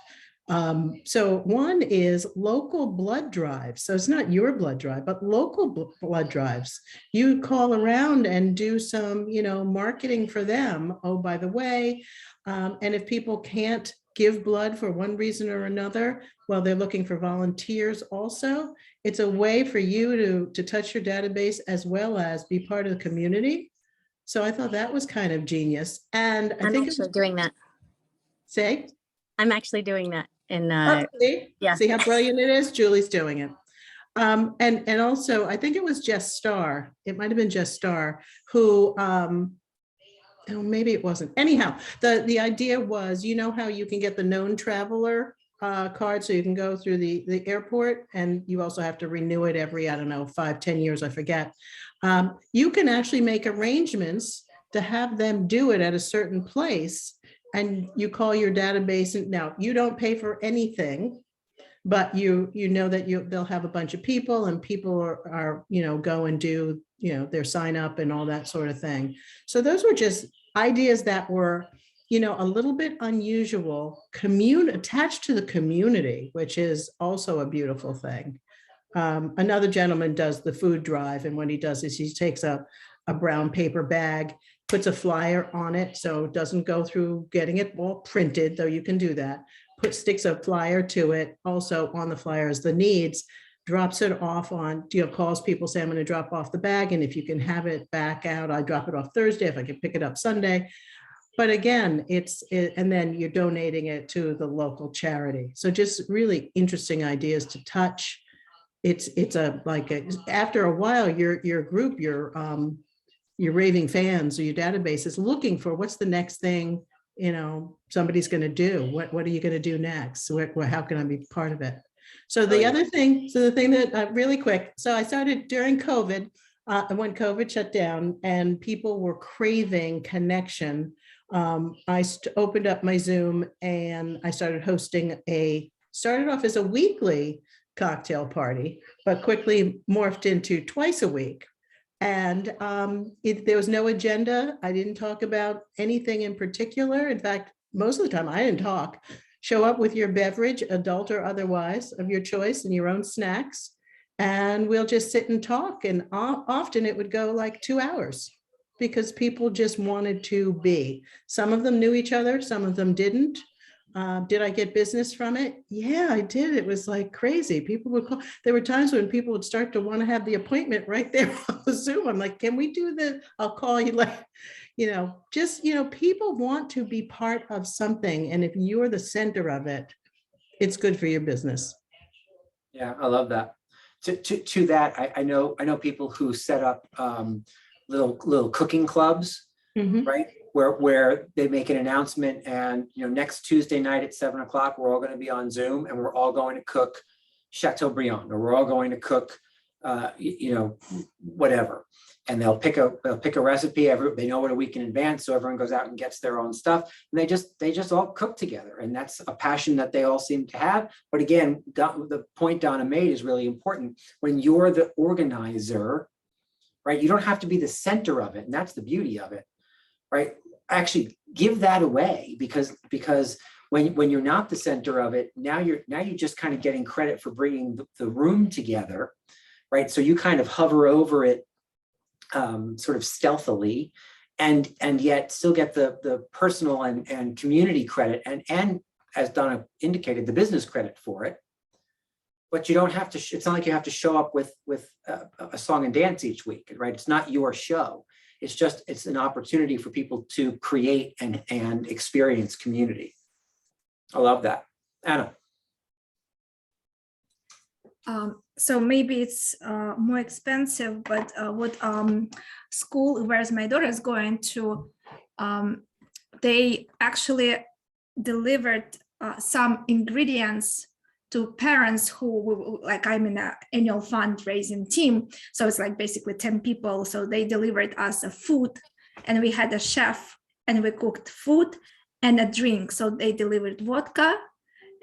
So one is local blood drives. So it's not your blood drive, but local blood drives. You call around and do some, marketing for them. Oh, by the way, and if people can't give blood for one reason or another, well, they're looking for volunteers also. It's a way for you to touch your database as well as be part of the community. So I thought that was kind of genius. And I I'm think actually doing that. Say? I'm actually doing that. And yeah. See how brilliant it is? Julie's doing it. And also, I think it was Jess Starr. It might have been Jess Starr who, maybe it wasn't. Anyhow, the idea was, how you can get the known traveler card, so you can go through the airport, and you also have to renew it every, I don't know, 5-10 years, I forget. You can actually make arrangements to have them do it at a certain place, and you call your database, and now you don't pay for anything, but you know that they'll have a bunch of people, and people are go and do their sign up and all that sort of thing. So those were just ideas that were a little bit unusual, attached to the community, which is also a beautiful thing. Another gentleman does the food drive, and what he does is he takes a brown paper bag, puts a flyer on it, so it doesn't go through getting it all printed, though you can do that. Sticks a flyer to it. Also on the flyer is the needs, drops it off on, calls people, say, I'm going to drop off the bag, and if you can have it back out, I drop it off Thursday, if I can pick it up Sunday. But again, and then you're donating it to the local charity. So just really interesting ideas to touch. It's after a while, your group, your raving fans or your database is looking for what's the next thing somebody's going to do. What are you going to do next? How can I be part of it? So the other thing, the thing that really quick, so I started during COVID, when COVID shut down and people were craving connection. I opened up my Zoom and I started hosting started off as a weekly cocktail party, but quickly morphed into twice a week. And there was no agenda. I didn't talk about anything in particular. In fact, most of the time I didn't talk. Show up with your beverage, adult or otherwise, of your choice, and your own snacks. And we'll just sit and talk. And often it would go like 2 hours because people just wanted to be. Some of them knew each other, some of them didn't. Did I get business from it? Yeah, I did. It was like crazy. People would call. There were times when people would start to want to have the appointment right there on the Zoom. I'm like, can we do the, I'll call you people want to be part of something. And if you're the center of it, it's good for your business. Yeah, I love that. To that, I know people who set up little cooking clubs, right? Where they make an announcement, and next Tuesday night at 7 o'clock, we're all going to be on Zoom, and we're all going to cook Chateaubriand, or we're all going to cook, whatever. And they'll pick a recipe. They know it a week in advance, so everyone goes out and gets their own stuff, and they just all cook together, and that's a passion that they all seem to have. But again, the point Donna made is really important. When you're the organizer, right, you don't have to be the center of it, and that's the beauty of it. Right, actually give that away, because when you're not the center of it, now you're just kind of getting credit for bringing the room together, right? So you kind of hover over it, sort of stealthily, and yet still get the personal and community credit, and as Donna indicated, the business credit for it. But you don't have to. It's not like you have to show up with a song and dance each week, right? It's not your show. It's an opportunity for people to create and experience community. I love that. Anna. So maybe it's more expensive, but what school where my daughter is going to, they actually delivered some ingredients to parents who, like, I'm in an annual fundraising team. So it's like basically 10 people. So they delivered us a food, and we had a chef, and we cooked food and a drink. So they delivered vodka,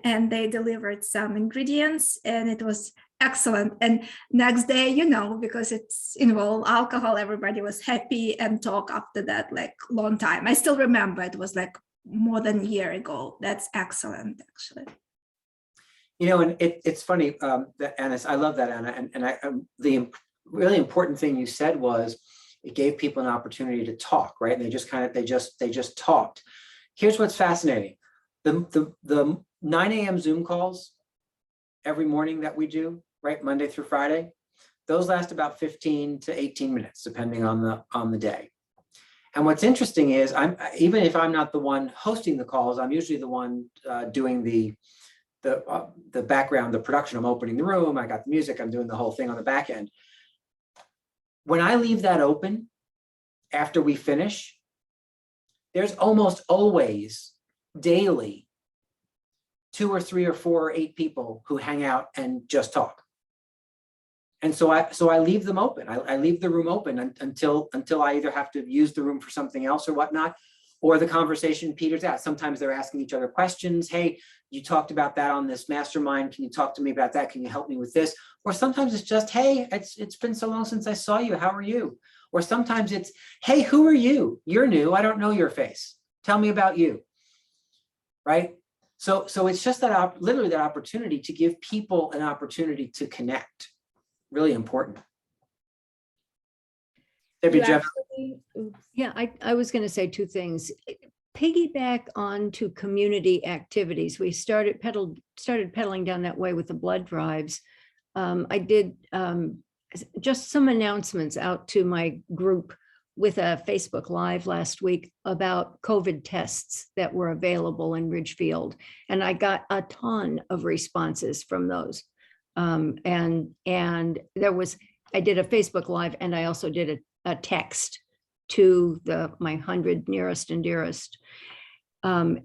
and they delivered some ingredients, and it was excellent. And next day, because it's involved alcohol, everybody was happy and talk after that, like long time. I still remember it was like more than a year ago. That's excellent, actually. And it's funny that Anna, I love that, Anna. And the really important thing you said was it gave people an opportunity to talk, right? And they just talked. Here's what's fascinating. The 9 a.m. Zoom calls every morning that we do, right, Monday through Friday, those last about 15 to 18 minutes, depending on the day. And what's interesting is even if I'm not the one hosting the calls, I'm usually the one doing the background, the production. I'm opening the room, I got the music, I'm doing the whole thing on the back end. When I leave that open after we finish, there's almost always daily 2 or 3 or 4 or 8 people who hang out and just talk. And so I leave them open. I leave the room open until I either have to use the room for something else or whatnot, or the conversation peters out. Sometimes they're asking each other questions. Hey, you talked about that on this mastermind. Can you talk to me about that? Can you help me with this? Or sometimes it's just, hey, it's been so long since I saw you. How are you? Or sometimes it's, hey, who are you? You're new. I don't know your face. Tell me about you. Right? So it's just that literally that opportunity to give people an opportunity to connect. Really important. Debbie, Jeff. Yeah, I was going to say 2 things. Piggyback onto community activities. We started pedaling down that way with the blood drives. I did just some announcements out to my group with a Facebook Live last week about COVID tests that were available in Ridgefield. And I got a ton of responses from those. And I did a Facebook Live, and I also did a text to my 100 nearest and dearest. To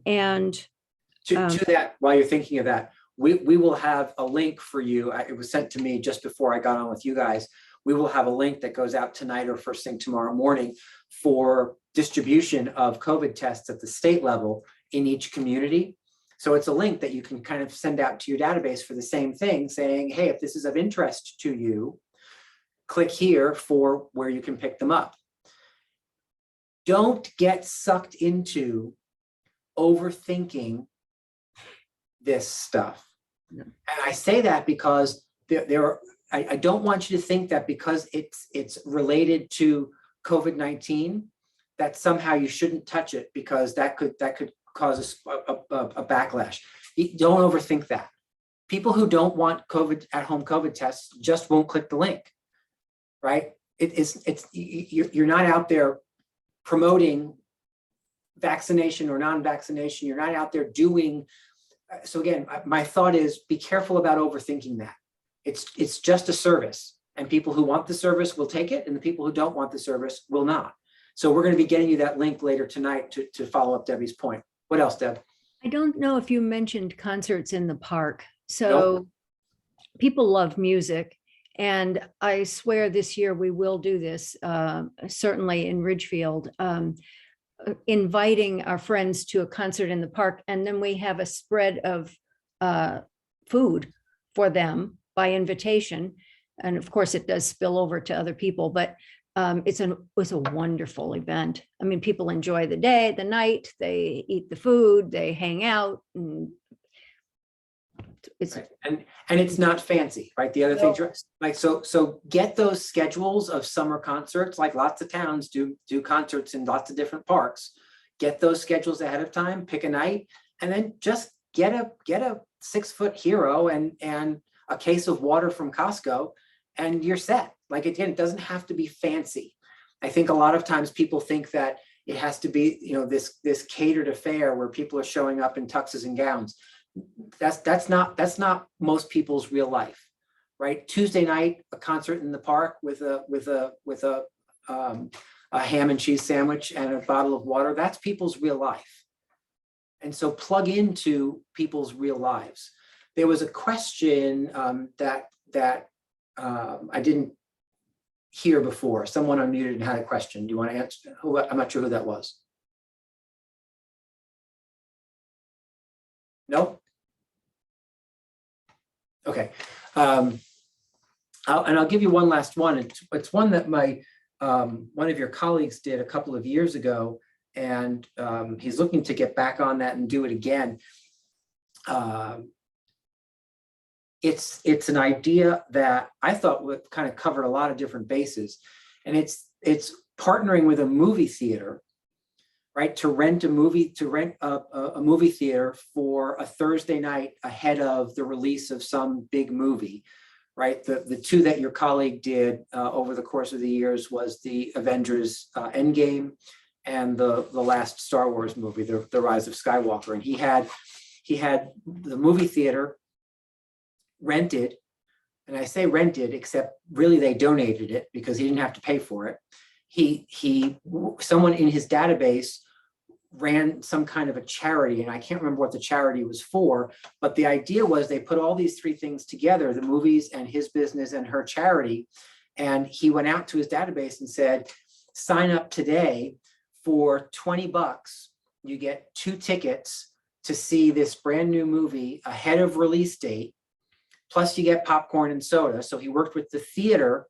that, while you're thinking of that, we will have a link for you. It was sent to me just before I got on with you guys. We will have a link that goes out tonight or first thing tomorrow morning for distribution of COVID tests at the state level in each community. So it's a link that you can kind of send out to your database for the same thing, saying, hey, if this is of interest to you, click here for where you can pick them up. Don't get sucked into overthinking this stuff. No. And I say that because I don't want you to think that because it's related to COVID-19, that somehow you shouldn't touch it because that could cause a backlash. Don't overthink that. People who don't want at-home COVID tests just won't click the link, right? You're not out there promoting vaccination or non-vaccination. You're not out there doing. So again, my thought is be careful about overthinking that. It's just a service, and people who want the service will take it, and the people who don't want the service will not. So we're going to be getting you that link later tonight to follow up Debbie's point. What else, Deb? I don't know if you mentioned concerts in the park. So Nope. People love music, and I swear this year we will do this, certainly in Ridgefield, inviting our friends to a concert in the park, and then we have a spread of food for them by invitation. And of course, it does spill over to other people, but it was a wonderful event. I mean, people enjoy the day, the night, they eat the food, they hang out, and it's right. And it's not fancy, right? The other things are like, so get those schedules of summer concerts, like lots of towns do concerts in lots of different parks. Get those schedules ahead of time, pick a night, and then just get a 6-foot hero and a case of water from Costco, and you're set. Like, again, it doesn't have to be fancy. I think a lot of times people think that it has to be, this catered affair where people are showing up in tuxes and gowns. That's not most people's real life, right? Tuesday night, a concert in the park with a ham and cheese sandwich and a bottle of water. That's people's real life. And so plug into people's real lives. There was a question that I didn't hear before. Someone unmuted and had a question. Do you want to answer? I'm not sure who that was. No? Okay. And I'll give you one last one. It's one that one of your colleagues did a couple of years ago, and he's looking to get back on that and do it again. It's an idea that I thought would kind of covered a lot of different bases, and it's partnering with a movie theater, right, to rent a movie theater for a Thursday night ahead of the release of some big movie, right? The two that your colleague did over the course of the years was the Avengers Endgame and the last Star Wars movie, the Rise of Skywalker. And he had the movie theater rented, and I say rented, except really they donated it because he didn't have to pay for it. Someone in his database ran some kind of a charity, and I can't remember what the charity was for, but the idea was they put all these three things together, the movies and his business and her charity. And he went out to his database and said, sign up today for $20. You get 2 tickets to see this brand new movie ahead of release date. Plus you get popcorn and soda. So he worked with the theater,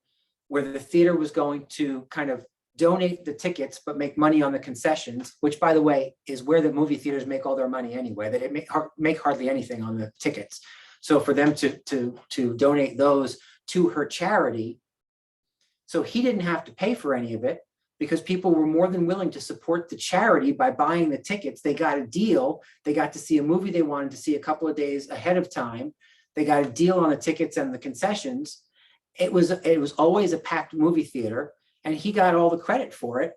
where the theater was going to kind of donate the tickets, but make money on the concessions, which, by the way, is where the movie theaters make all their money anyway. They make hardly anything on the tickets. So for them to donate those to her charity, so he didn't have to pay for any of it, because people were more than willing to support the charity by buying the tickets. They got a deal. They got to see a movie they wanted to see a couple of days ahead of time. They got a deal on the tickets and the concessions. It was always a packed movie theater, and he got all the credit for it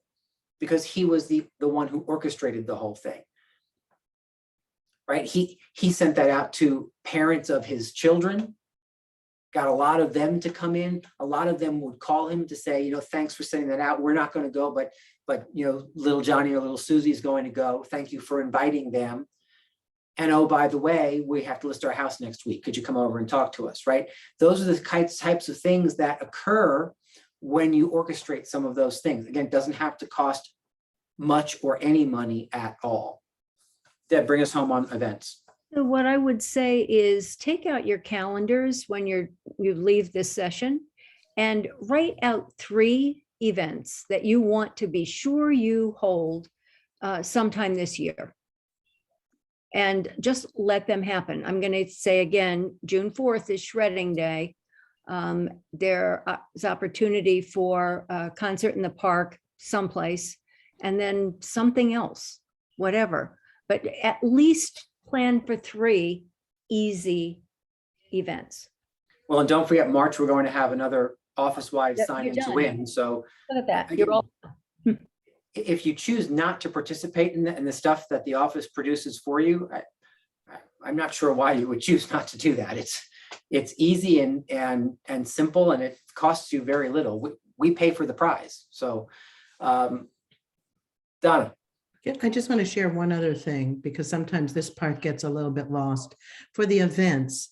because he was the one who orchestrated the whole thing, right? He sent that out to parents of his children, got a lot of them to come in. A lot of them would call him to say, thanks for sending that out. We're not going to go, but little Johnny or little Susie is going to go. Thank you for inviting them. And oh, by the way, we have to list our house next week. Could you come over and talk to us, right? Those are the types of things that occur when you orchestrate some of those things. Again, it doesn't have to cost much or any money at all. Deb, bring us home on events. So what I would say is take out your calendars when you leave this session and write out 3 events that you want to be sure you hold sometime this year. And just let them happen. I'm going to say again, June 4th is shredding day. There is opportunity for a concert in the park someplace, and then something else, whatever. But at least plan for 3 easy events. Well, and don't forget, March, we're going to have another office-wide sign in to win. So look at that. You're all. If you choose not to participate in the stuff that the office produces for you, I'm not sure why you would choose not to do that. It's easy and simple, and it costs you very little. We pay for the prize. So, Donna. I just want to share one other thing, because sometimes this part gets a little bit lost. For the events,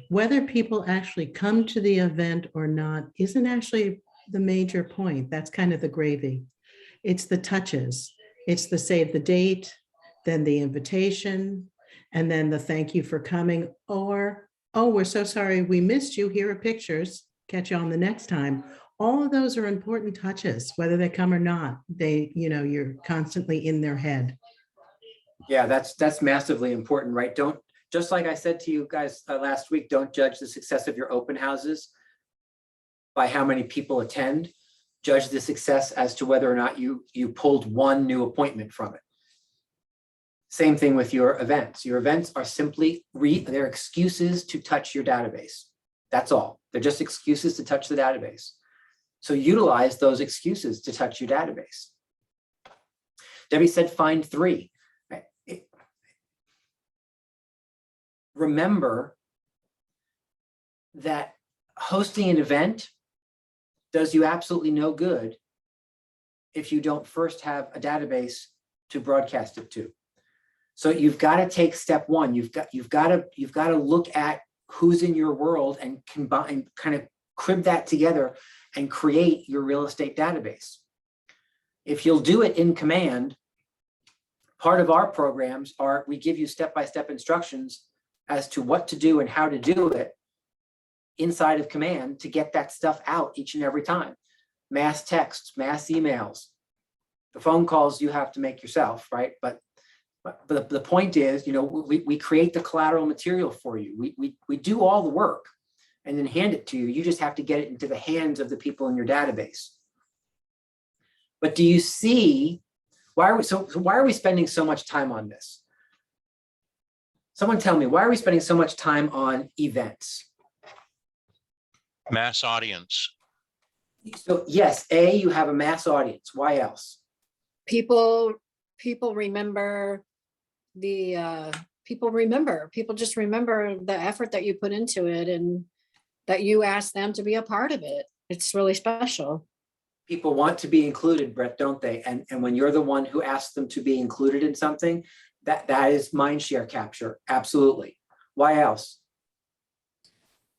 whether people actually come to the event or not isn't actually the major point. That's kind of the gravy. It's the touches. It's the save the date, then the invitation, and then the thank you for coming, or, oh, we're so sorry we missed you. Here are pictures. Catch you on the next time. All of those are important touches, whether they come or not. You're constantly in their head. Yeah, that's massively important, right? Just like I said to you guys last week, don't judge the success of your open houses by how many people attend. Judge the success as to whether or not you pulled one new appointment from it. Same thing with your events. Your events are simply they're excuses to touch your database. That's all. They're just excuses to touch the database. So utilize those excuses to touch your database. Debbie said, find 3. Remember that hosting an event does you absolutely no good if you don't first have a database to broadcast it to. So you've got to take step 1. You've got to look at who's in your world and combine, kind of crib that together and create your real estate database. If you'll do it in command, part of our programs are we give you step-by-step instructions as to what to do and how to do it inside of Command to get that stuff out each and every time. Mass texts, mass emails, the phone calls you have to make yourself, right? But the point is, you know, we create the collateral material for you. We do all the work and then hand it to you. You just have to get it into the hands of the people in your database. But do you see, why are we spending so much time on this? Someone tell me, why are we spending so much time on events? Mass audience. So yes, A, you have a mass audience. Why else? People remember people just remember the effort that you put into it and that you asked them to be a part of it. It's really special. People want to be included, Brett, don't they? And when you're the one who asks them to be included in something, that is mind share capture. Absolutely. Why else?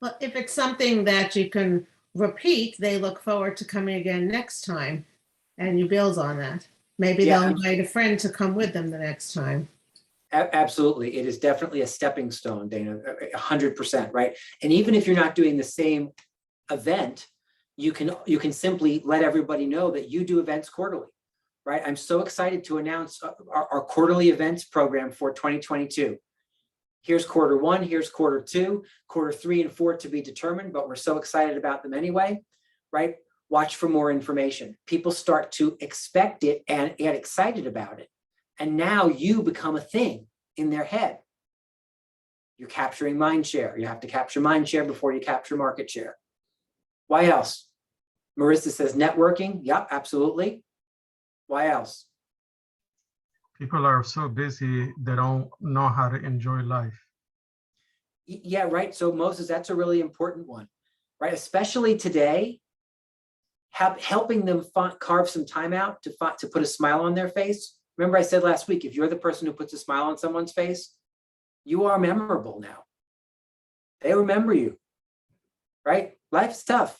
Well, if it's something that you can repeat, they look forward to coming again next time, and you build on that. Maybe Yeah. they'll invite a friend to come with them the next time. Absolutely. It is definitely a stepping stone, Dana, 100%, right? And even if you're not doing the same event, you can simply let everybody know that you do events quarterly, right? I'm so excited to announce our quarterly events program for 2022. Here's quarter one, here's quarter two, quarter 3 and 4 to be determined, but we're so excited about them anyway, right? Watch for more information. People start to expect it and get excited about it. And now you become a thing in their head. You're capturing mind share. You have to capture mind share before you capture market share. Why else? Marissa says networking. Yep, absolutely. Why else? People are so busy, they don't know how to enjoy life. Yeah, right. So Moses, that's a really important one, right? Especially today, helping them carve some time out to put a smile on their face. Remember I said last week, if you're the person who puts a smile on someone's face, you are memorable now. They remember you, right? Life's tough.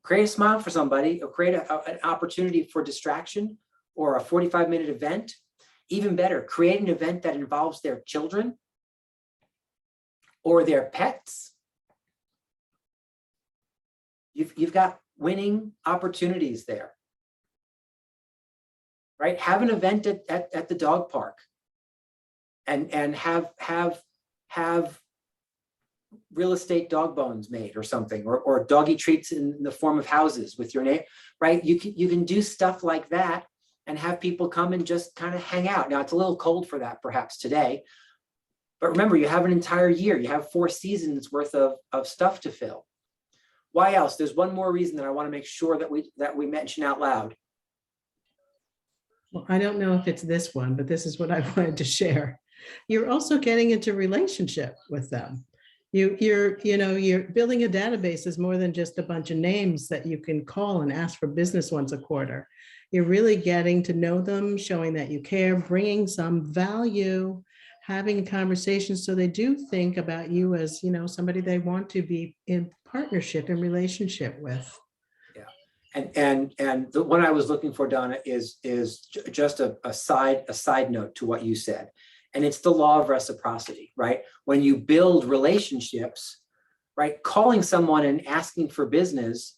Create a smile for somebody or create an opportunity for distraction or a 45-minute event. Even better, create an event that involves their children or their pets. You've got winning opportunities there, right? Have an event at the dog park and have real estate dog bones made or something, or doggy treats in the form of houses with your name, right? You can do stuff like that and have people come and just kind of hang out. Now it's a little cold for that perhaps today, but remember you have an entire year, you have 4 seasons worth of stuff to fill. Why else? There's one more reason that I want to make sure that we mention out loud. Well, I don't know if it's this one, but this is what I wanted to share. You're also getting into relationship with them. You're building a database is more than just a bunch of names that you can call and ask for business once a quarter. You're really getting to know them, showing that you care, bringing some value, having conversations so they do think about you as, somebody they want to be in partnership and relationship with. Yeah, and the one I was looking for, Donna, is just a side note to what you said. And it's the law of reciprocity, right? When you build relationships, right, calling someone and asking for business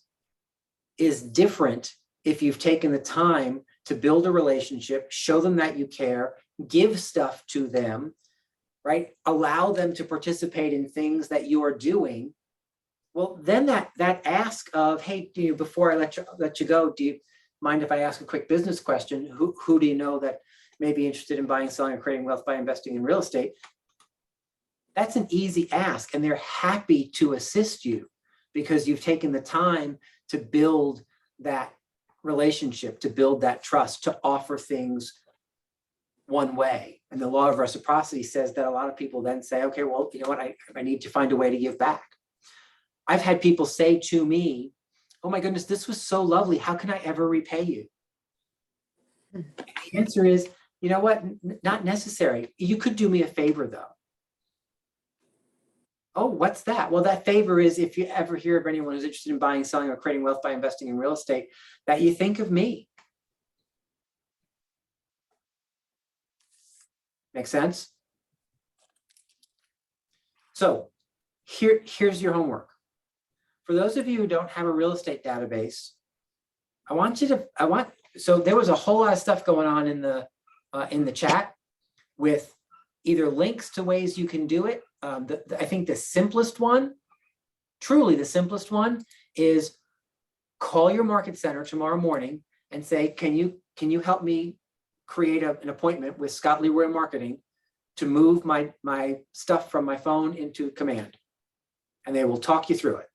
is different if you've taken the time to build a relationship, show them that you care, give stuff to them, right? Allow them to participate in things that you are doing. Well, then that ask of, hey, before I let you go, do you mind if I ask a quick business question? Who do you know that may be interested in buying, selling, or creating wealth by investing in real estate? That's an easy ask, and they're happy to assist you because you've taken the time to build that relationship, to build that trust, to offer things one way. And the law of reciprocity says that a lot of people then say, okay, well, you know what, I need to find a way to give back. I've had people say to me, oh my goodness, this was so lovely. How can I ever repay you? The answer is, you know what, not necessary. You could do me a favor though. Oh, what's that? Well, that favor is if you ever hear of anyone who's interested in buying, selling, or creating wealth by investing in real estate, that you think of me. Make sense? So here's your homework. For those of you who don't have a real estate database, so there was a whole lot of stuff going on in the chat with either links to ways you can do it. I think the simplest one, truly the simplest one, is call your market center tomorrow morning and say, can you help me create an appointment with Scott Leroy Marketing to move my stuff from my phone into Command? And they will talk you through it.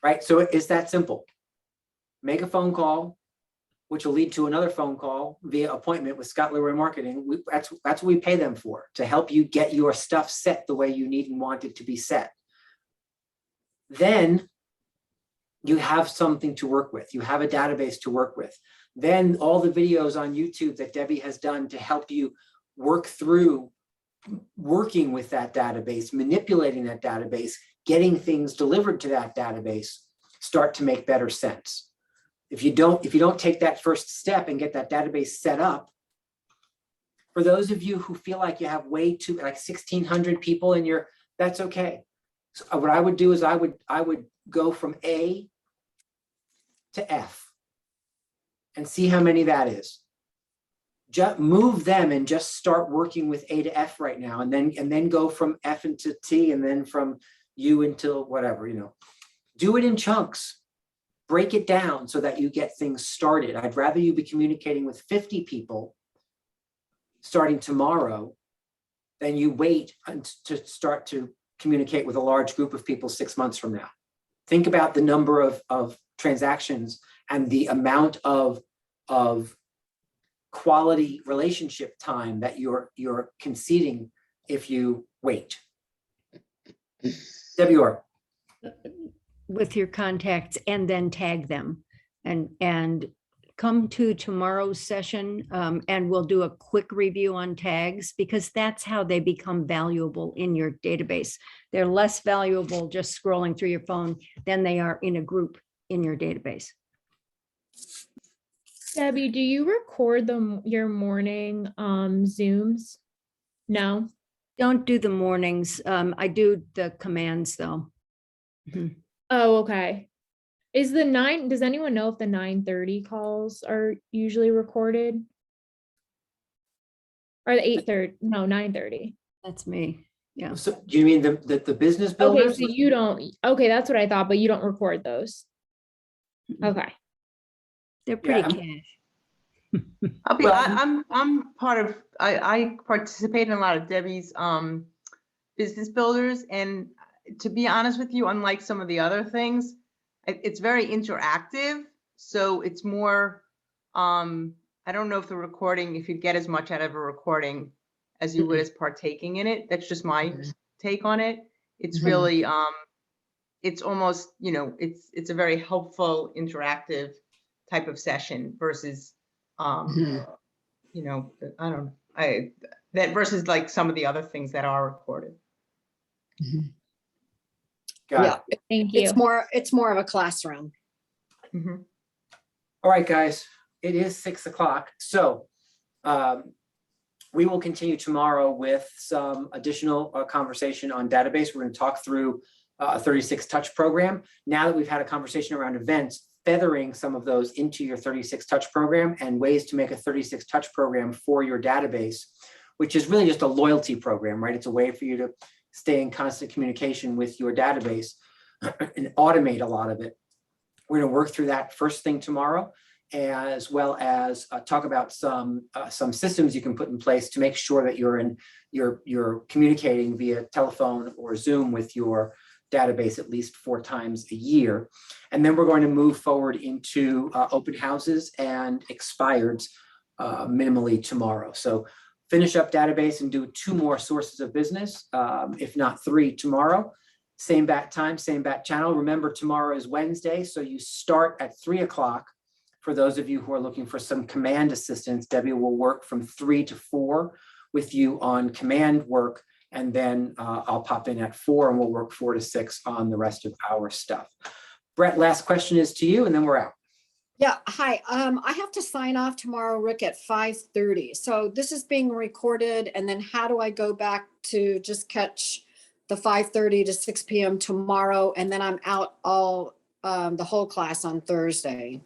Right, so it's that simple. Make a phone call, which will lead to another phone call via appointment with Scott Leroy Marketing. That's what we pay them for, to help you get your stuff set the way you need and want it to be set. Then you have something to work with. You have a database to work with. Then all the videos on YouTube that Debbie has done to help you work through working with that database, manipulating that database, getting things delivered to that database, start to make better sense. If you don't take that first step and get that database set up, for those of you who feel like you have way too, like 1,600 people in your, that's okay. So what I would do is I would go from A to F and see how many that is. Just move them and just start working with A to F right now, and then go from F into T, and then from U until whatever, do it in chunks, break it down so that you get things started. I'd rather you be communicating with 50 people starting tomorrow than you wait to start to communicate with a large group of people 6 months from now. Think about the number of transactions and the amount of quality relationship time that you're conceding if you wait. Debbie Orr. With your contacts and then tag them and come to tomorrow's session and we'll do a quick review on tags, because that's how they become valuable in your database. They're less valuable just scrolling through your phone than they are in a group in your database. Debbie, do you record your morning Zooms? No. Don't do the mornings. I do the commands though. Mhm. Oh, okay. Does anyone know if the 9:30 calls are usually recorded? Or the 8:30? No, 9:30. That's me. Yeah. So do you mean the business Okay, builders? so you don't, okay, that's what I thought, but you don't record those. Okay. They're pretty Yeah, cash. I'm part of, I participate in a lot of Debbie's business builders, and to be honest with you, unlike some of the other things, it's very interactive. So it's more, I don't know if the recording, if you get as much out of a recording as you would as partaking in it. That's just my take on it. It's really, it's almost, it's a very helpful, interactive type of session versus, I don't know, that versus like some of the other things that are recorded. Got it. Thank you. It's more of a classroom. All right, guys, it is 6 o'clock. So we will continue tomorrow with some additional conversation on database. We're going to talk through a 36 touch program. Now that we've had a conversation around events, feathering some of those into your 36 touch program and ways to make a 36 touch program for your database, which is really just a loyalty program, right? It's a way for you to stay in constant communication with your database and automate a lot of it. We're going to work through that first thing tomorrow, as well as talk about some systems you can put in place to make sure that you're communicating via telephone or Zoom with your database at least 4 times a year. And then we're going to move forward into open houses and expireds minimally tomorrow. So finish up database and do 2 more sources of business, if not 3 tomorrow. Same bat time, same bat channel. Remember, tomorrow is Wednesday, so you start at 3 o'clock. For those of you who are looking for some command assistance, Debbie will work from 3 to 4 with you on command work, and then I'll pop in at 4 and we'll work 4 to 6 on the rest of our stuff. Brett, last question is to you, and then we're out. Yeah, hi. I have to sign off tomorrow, Rick, at 5:30. So this is being recorded, and then how do I go back to just catch the 5:30 to 6 PM tomorrow, and then I'm out all, the whole class on Thursday.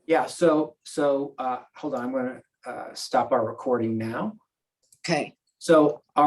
Yeah, so hold on, I'm gonna stop our recording now. Okay. So our